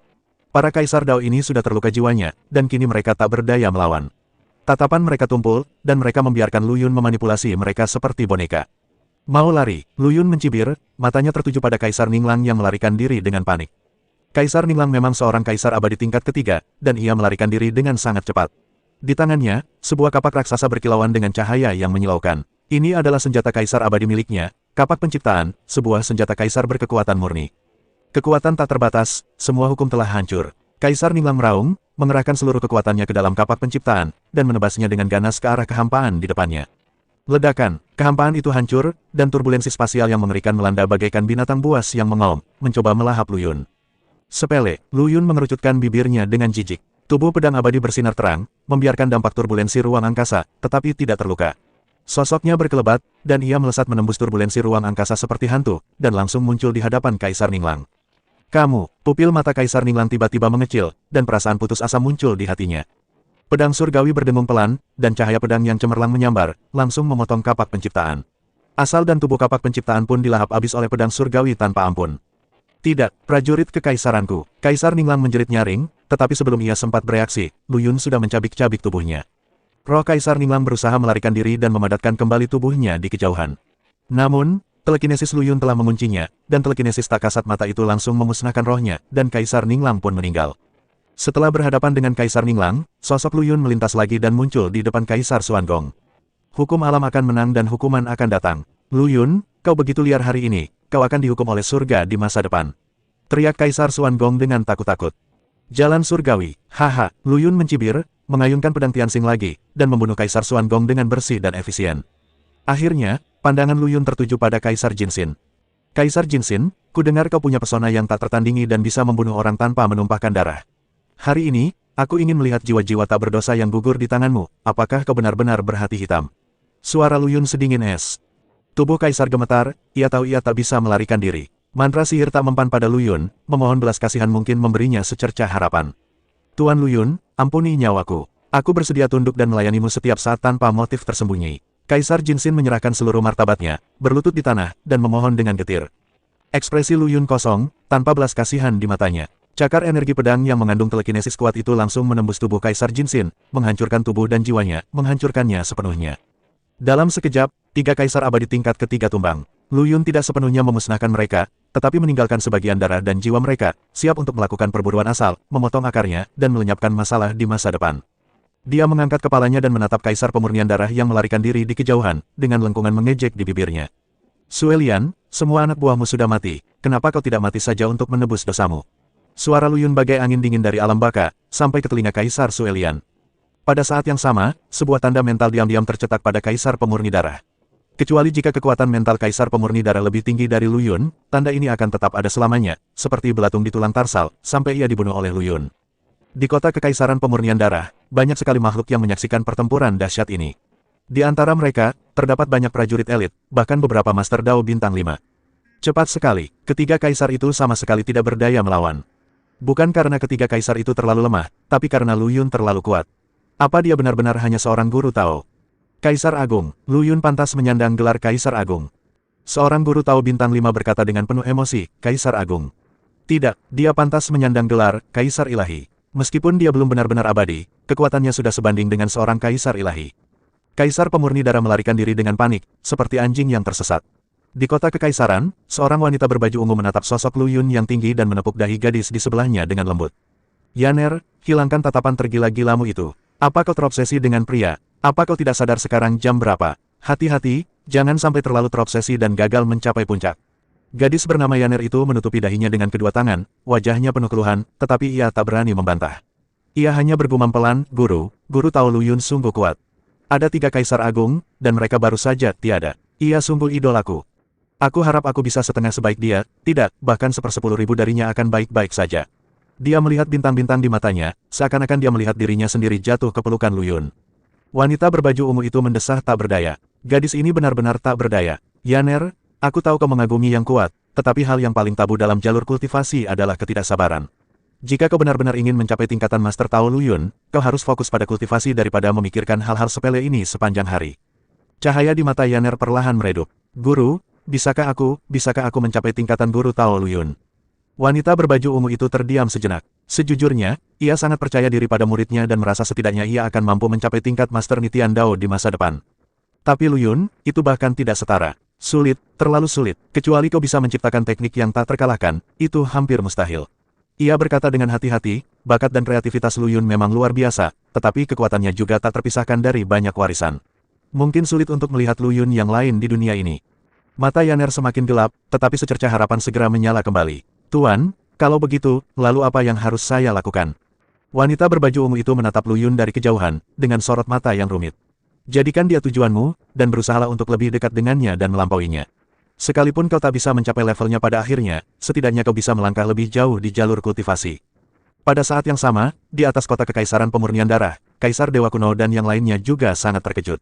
Para Kaisar Dao ini sudah terluka jiwanya, dan kini mereka tak berdaya melawan. Tatapan mereka tumpul, dan mereka membiarkan Lu Yun memanipulasi mereka seperti boneka. Mau lari, Lu Yun mencibir, matanya tertuju pada Kaisar Ninglang yang melarikan diri dengan panik. Kaisar Ninglang memang seorang kaisar abadi tingkat ketiga, dan ia melarikan diri dengan sangat cepat. Di tangannya, sebuah kapak raksasa berkilauan dengan cahaya yang menyilaukan. Ini adalah senjata kaisar abadi miliknya, kapak penciptaan, sebuah senjata kaisar berkekuatan murni. Kekuatan tak terbatas, semua hukum telah hancur. Kaisar Ninglang meraung, mengerahkan seluruh kekuatannya ke dalam kapak penciptaan, dan menebasnya dengan ganas ke arah kehampaan di depannya. Ledakan, kehampaan itu hancur, dan turbulensi spasial yang mengerikan melanda bagaikan binatang buas yang mengaum, mencoba melahap Lu Yun. Sepele, Lu Yun mengerucutkan bibirnya dengan jijik. Tubuh pedang abadi bersinar terang, membiarkan dampak turbulensi ruang angkasa, tetapi tidak terluka. Sosoknya berkelebat, dan ia melesat menembus turbulensi ruang angkasa seperti hantu, dan langsung muncul di hadapan Kaisar Ninglang. Kamu, pupil mata Kaisar Ninglang tiba-tiba mengecil, dan perasaan putus asa muncul di hatinya. Pedang surgawi berdengung pelan, dan cahaya pedang yang cemerlang menyambar, langsung memotong kapak penciptaan. Asal dan tubuh kapak penciptaan pun dilahap habis oleh pedang surgawi tanpa ampun. Tidak, prajurit kekaisaranku. Kaisar Ninglang menjerit nyaring, tetapi sebelum ia sempat bereaksi, Lu Yun sudah mencabik-cabik tubuhnya. Roh Kaisar Ninglang berusaha melarikan diri dan memadatkan kembali tubuhnya di kejauhan. Namun, telekinesis Lu Yun telah menguncinya, dan telekinesis tak kasat mata itu langsung memusnahkan rohnya, dan Kaisar Ninglang pun meninggal. Setelah berhadapan dengan Kaisar Ninglang, sosok Lu Yun melintas lagi dan muncul di depan Kaisar Xuanzong. Hukum alam akan menang dan hukuman akan datang. Lu Yun, kau begitu liar hari ini, kau akan dihukum oleh surga di masa depan. Teriak Kaisar Xuanzong dengan takut-takut. Jalan surgawi, haha, Lu Yun mencibir, mengayunkan pedang Tianxing lagi, dan membunuh Kaisar Xuanzong dengan bersih dan efisien. Akhirnya, pandangan Lu Yun tertuju pada Kaisar Jinxin. Kaisar Jinxin, ku dengar kau punya pesona yang tak tertandingi dan bisa membunuh orang tanpa menumpahkan darah. Hari ini, aku ingin melihat jiwa-jiwa tak berdosa yang gugur di tanganmu, apakah kau benar-benar berhati hitam? Suara Lu Yun sedingin es. Tubuh Kaisar gemetar, ia tahu ia tak bisa melarikan diri. Mantra sihir tak mempan pada Lu Yun, memohon belas kasihan mungkin memberinya secercah harapan. Tuan Lu Yun, ampuni nyawaku. Aku bersedia tunduk dan melayanimu setiap saat tanpa motif tersembunyi. Kaisar Jinxin menyerahkan seluruh martabatnya, berlutut di tanah, dan memohon dengan getir. Ekspresi Lu Yun kosong, tanpa belas kasihan di matanya. Cakar energi pedang yang mengandung telekinesis kuat itu langsung menembus tubuh Kaisar Jinxin, menghancurkan tubuh dan jiwanya, menghancurkannya sepenuhnya. Dalam sekejap, 3 kaisar abadi tingkat ketiga tumbang. Lu Yun tidak sepenuhnya memusnahkan mereka, tetapi meninggalkan sebagian darah dan jiwa mereka, siap untuk melakukan perburuan asal, memotong akarnya, dan melenyapkan masalah di masa depan. Dia mengangkat kepalanya dan menatap kaisar pemurnian darah yang melarikan diri di kejauhan, dengan lengkungan mengejek di bibirnya. Suelian, semua anak buahmu sudah mati, kenapa kau tidak mati saja untuk menebus dosamu? Suara Lu Yun bagai angin dingin dari alam baka, sampai ke telinga Kaisar Suelian. Pada saat yang sama, sebuah tanda mental diam-diam tercetak pada Kaisar Pemurni Darah. Kecuali jika kekuatan mental Kaisar Pemurni Darah lebih tinggi dari Lu Yun, tanda ini akan tetap ada selamanya, seperti belatung di tulang tarsal, sampai ia dibunuh oleh Lu Yun. Di kota Kekaisaran Pemurnian Darah, banyak sekali makhluk yang menyaksikan pertempuran dahsyat ini. Di antara mereka, terdapat banyak prajurit elit, bahkan beberapa Master Dao Bintang 5. Cepat sekali, ketiga kaisar itu sama sekali tidak berdaya melawan. Bukan karena ketiga kaisar itu terlalu lemah, tapi karena Lu Yun terlalu kuat. Apa dia benar-benar hanya seorang guru Tao? Kaisar Agung, Lu Yun pantas menyandang gelar Kaisar Agung. Seorang guru Tao Bintang 5 berkata dengan penuh emosi, Kaisar Agung. Tidak, dia pantas menyandang gelar Kaisar Ilahi. Meskipun dia belum benar-benar abadi, kekuatannya sudah sebanding dengan seorang Kaisar Ilahi. Kaisar Pemurni Darah melarikan diri dengan panik, seperti anjing yang tersesat. Di kota Kekaisaran, seorang wanita berbaju ungu menatap sosok Lu Yun yang tinggi dan menepuk dahi gadis di sebelahnya dengan lembut. Yaner, hilangkan tatapan tergila-gilamu itu. Apa kau terobsesi dengan pria? Apa kau tidak sadar sekarang jam berapa? Hati-hati, jangan sampai terlalu terobsesi dan gagal mencapai puncak. Gadis bernama Yaner itu menutupi dahinya dengan kedua tangan, wajahnya penuh keluhan, tetapi ia tak berani membantah. Ia hanya bergumam pelan, guru tahu Lu Yun sungguh kuat. Ada 3 kaisar agung, dan mereka baru saja tiada. Ia sungguh idolaku. Aku harap aku bisa setengah sebaik dia, tidak, bahkan 1/10.000 darinya akan baik-baik saja. Dia melihat bintang-bintang di matanya, seakan-akan dia melihat dirinya sendiri jatuh ke pelukan Lu Yun. Wanita berbaju ungu itu mendesah tak berdaya. Gadis ini benar-benar tak berdaya. Yaner, aku tahu kau mengagumi yang kuat, tetapi hal yang paling tabu dalam jalur kultivasi adalah ketidaksabaran. Jika kau benar-benar ingin mencapai tingkatan Master Tao Lu Yun, kau harus fokus pada kultivasi daripada memikirkan hal-hal sepele ini sepanjang hari. Cahaya di mata Yaner perlahan meredup. Guru, bisakah aku mencapai tingkatan guru Tao Lu Yun? Wanita berbaju ungu itu terdiam sejenak. Sejujurnya, ia sangat percaya diri pada muridnya dan merasa setidaknya ia akan mampu mencapai tingkat Master Nitian Dao di masa depan. Tapi Lu Yun, itu bahkan tidak setara. Sulit, terlalu sulit. Kecuali kau bisa menciptakan teknik yang tak terkalahkan, itu hampir mustahil. Ia berkata dengan hati-hati, bakat dan kreativitas Lu Yun memang luar biasa, tetapi kekuatannya juga tak terpisahkan dari banyak warisan. Mungkin sulit untuk melihat Lu Yun yang lain di dunia ini. Mata Yaner semakin gelap, tetapi secercah harapan segera menyala kembali. Tuan, kalau begitu, lalu apa yang harus saya lakukan? Wanita berbaju ungu itu menatap Lu Yun dari kejauhan, dengan sorot mata yang rumit. Jadikan dia tujuanmu, dan berusahalah untuk lebih dekat dengannya dan melampauinya. Sekalipun kau tak bisa mencapai levelnya pada akhirnya, setidaknya kau bisa melangkah lebih jauh di jalur kultivasi. Pada saat yang sama, di atas kota Kekaisaran Pemurnian Darah, Kaisar Dewa Kuno dan yang lainnya juga sangat terkejut.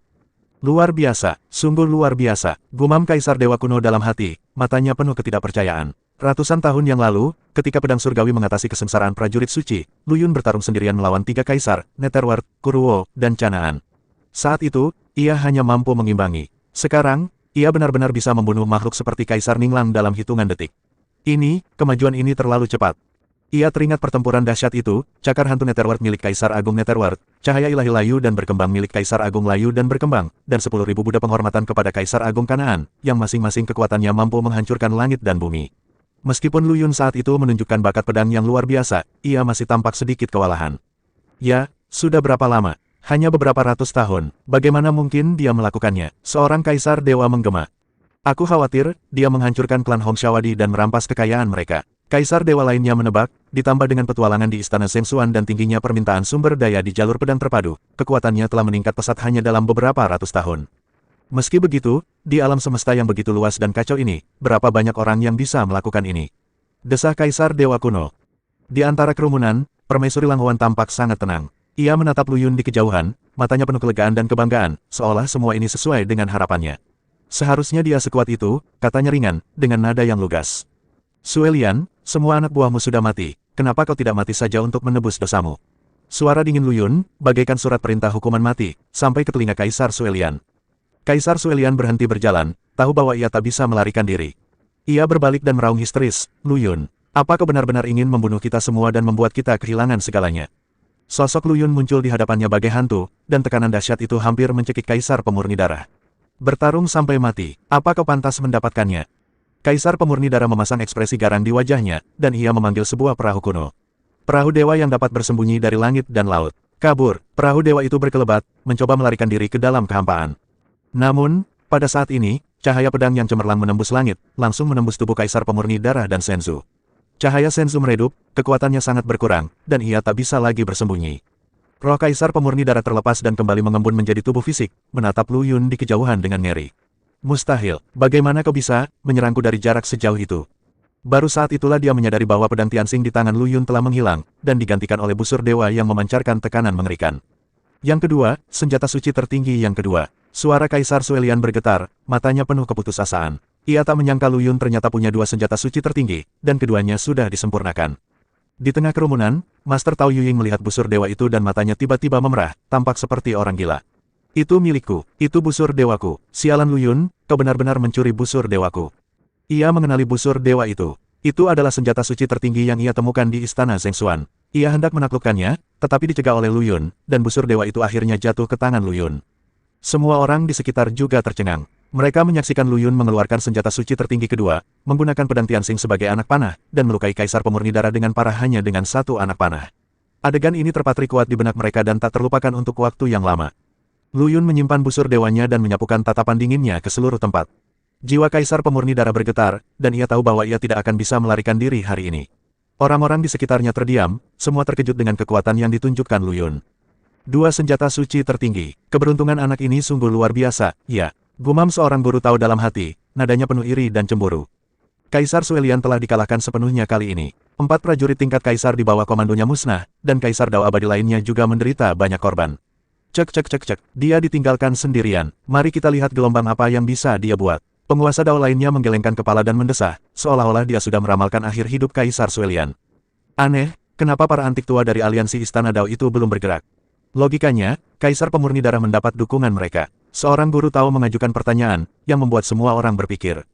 Luar biasa, sungguh luar biasa, gumam Kaisar Dewa Kuno dalam hati, matanya penuh ketidakpercayaan. Ratusan tahun yang lalu, ketika pedang surgawi mengatasi kesengsaraan prajurit suci, Lu Yun bertarung sendirian melawan 3 kaisar, Netherworld, Kuruo, dan Canaan. Saat itu, ia hanya mampu mengimbangi. Sekarang, ia benar-benar bisa membunuh makhluk seperti Kaisar Ninglang dalam hitungan detik. Kemajuan ini terlalu cepat. Ia teringat pertempuran dahsyat itu, cakar hantu Netherworld milik Kaisar Agung Netherworld, cahaya ilahi layu dan berkembang milik Kaisar Agung Layu dan berkembang, dan 10.000 Buddha penghormatan kepada Kaisar Agung Kanaan, yang masing-masing kekuatannya mampu menghancurkan langit dan bumi. Meskipun Lu Yun saat itu menunjukkan bakat pedang yang luar biasa, ia masih tampak sedikit kewalahan. Ya, sudah berapa lama? Hanya beberapa ratus tahun, bagaimana mungkin dia melakukannya? Seorang kaisar dewa menggema. Aku khawatir, dia menghancurkan klan Hongxiawadi dan merampas kekayaan mereka. Kaisar dewa lainnya menebak, ditambah dengan petualangan di Istana Zhengxuan dan tingginya permintaan sumber daya di jalur pedang terpadu, kekuatannya telah meningkat pesat hanya dalam beberapa ratus tahun. Meski begitu, di alam semesta yang begitu luas dan kacau ini, berapa banyak orang yang bisa melakukan ini? Desah Kaisar Dewa Kuno. Di antara kerumunan, Permaisuri Langhuan tampak sangat tenang. Ia menatap Lu Yun di kejauhan, matanya penuh kelegaan dan kebanggaan, seolah semua ini sesuai dengan harapannya. Seharusnya dia sekuat itu, katanya ringan, dengan nada yang lugas. Suelian, semua anak buahmu sudah mati, kenapa kau tidak mati saja untuk menebus dosamu? Suara dingin Lu Yun, bagaikan surat perintah hukuman mati, sampai ke telinga Kaisar Suelian. Kaisar Suelian berhenti berjalan, tahu bahwa ia tak bisa melarikan diri. Ia berbalik dan meraung histeris, Lu Yun, apa kau benar-benar ingin membunuh kita semua dan membuat kita kehilangan segalanya? Sosok Lu Yun muncul di hadapannya bagai hantu, dan tekanan dahsyat itu hampir mencekik Kaisar Pemurni Darah. Bertarung sampai mati, apa kau pantas mendapatkannya? Kaisar Pemurni Darah memasang ekspresi garang di wajahnya, dan ia memanggil sebuah perahu kuno. Perahu dewa yang dapat bersembunyi dari langit dan laut. Kabur, perahu dewa itu berkelebat, mencoba melarikan diri ke dalam kehampaan. Namun, pada saat ini, cahaya pedang yang cemerlang menembus langit, langsung menembus tubuh Kaisar Pemurni Darah dan Senzu. Cahaya Senzu meredup, kekuatannya sangat berkurang, dan ia tak bisa lagi bersembunyi. Roh Kaisar Pemurni Darah terlepas dan kembali mengembun menjadi tubuh fisik, menatap Lu Yun di kejauhan dengan ngeri. Mustahil, bagaimana kau bisa menyerangku dari jarak sejauh itu? Baru saat itulah dia menyadari bahwa pedang Tianxing di tangan Lu Yun telah menghilang, dan digantikan oleh busur dewa yang memancarkan tekanan mengerikan. Yang kedua, senjata suci tertinggi yang kedua. Suara Kaisar Suelian bergetar, matanya penuh keputusasaan. Ia tak menyangka Lu Yun ternyata punya dua senjata suci tertinggi, dan keduanya sudah disempurnakan. Di tengah kerumunan, Master Tao Yuying melihat busur dewa itu dan matanya tiba-tiba memerah, tampak seperti orang gila. Itu milikku, itu busur dewaku. Sialan Lu Yun, kau benar-benar mencuri busur dewaku. Ia mengenali busur dewa itu. Itu adalah senjata suci tertinggi yang ia temukan di istana Zhengshuan. Ia hendak menaklukkannya, tetapi dicegah oleh Lu Yun, dan busur dewa itu akhirnya jatuh ke tangan Lu Yun. Semua orang di sekitar juga tercengang. Mereka menyaksikan Lu Yun mengeluarkan senjata suci tertinggi kedua, menggunakan pedang Tianxing sebagai anak panah, dan melukai Kaisar Pemurni Darah dengan parah hanya dengan satu anak panah. Adegan ini terpatri kuat di benak mereka dan tak terlupakan untuk waktu yang lama. Lu Yun menyimpan busur dewanya dan menyapukan tatapan dinginnya ke seluruh tempat. Jiwa Kaisar Pemurni Darah bergetar, dan ia tahu bahwa ia tidak akan bisa melarikan diri hari ini. Orang-orang di sekitarnya terdiam, semua terkejut dengan kekuatan yang ditunjukkan Lu Yun. Dua senjata suci tertinggi, keberuntungan anak ini sungguh luar biasa, ya. Gumam seorang guru tahu dalam hati, nadanya penuh iri dan cemburu. Kaisar Suelian telah dikalahkan sepenuhnya kali ini. 4 prajurit tingkat Kaisar di bawah komandonya musnah, dan Kaisar Dao abadi lainnya juga menderita banyak korban. Cek, dia ditinggalkan sendirian. Mari kita lihat gelombang apa yang bisa dia buat. Penguasa Dao lainnya menggelengkan kepala dan mendesah, seolah-olah dia sudah meramalkan akhir hidup Kaisar Suelian. Aneh, kenapa para antik tua dari aliansi Istana Dao itu belum bergerak? Logikanya, Kaisar Pemurni Darah mendapat dukungan mereka. Seorang guru Tao mengajukan pertanyaan, yang membuat semua orang berpikir.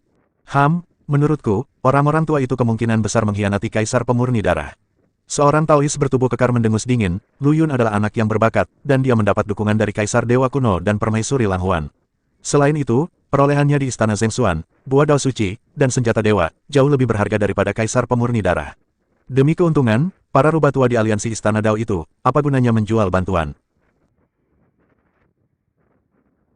Menurutku, orang-orang tua itu kemungkinan besar mengkhianati Kaisar Pemurni Darah. Seorang Taois bertubuh kekar mendengus dingin, Lu Yun adalah anak yang berbakat, dan dia mendapat dukungan dari Kaisar Dewa Kuno dan Permaisuri Lang Huan. Selain itu, perolehannya di Istana Zhengshuan, buah Dao Suci, dan senjata dewa, jauh lebih berharga daripada Kaisar Pemurni Darah. Demi keuntungan, para rubah tua di aliansi Istana Dao itu, apa gunanya menjual bantuan?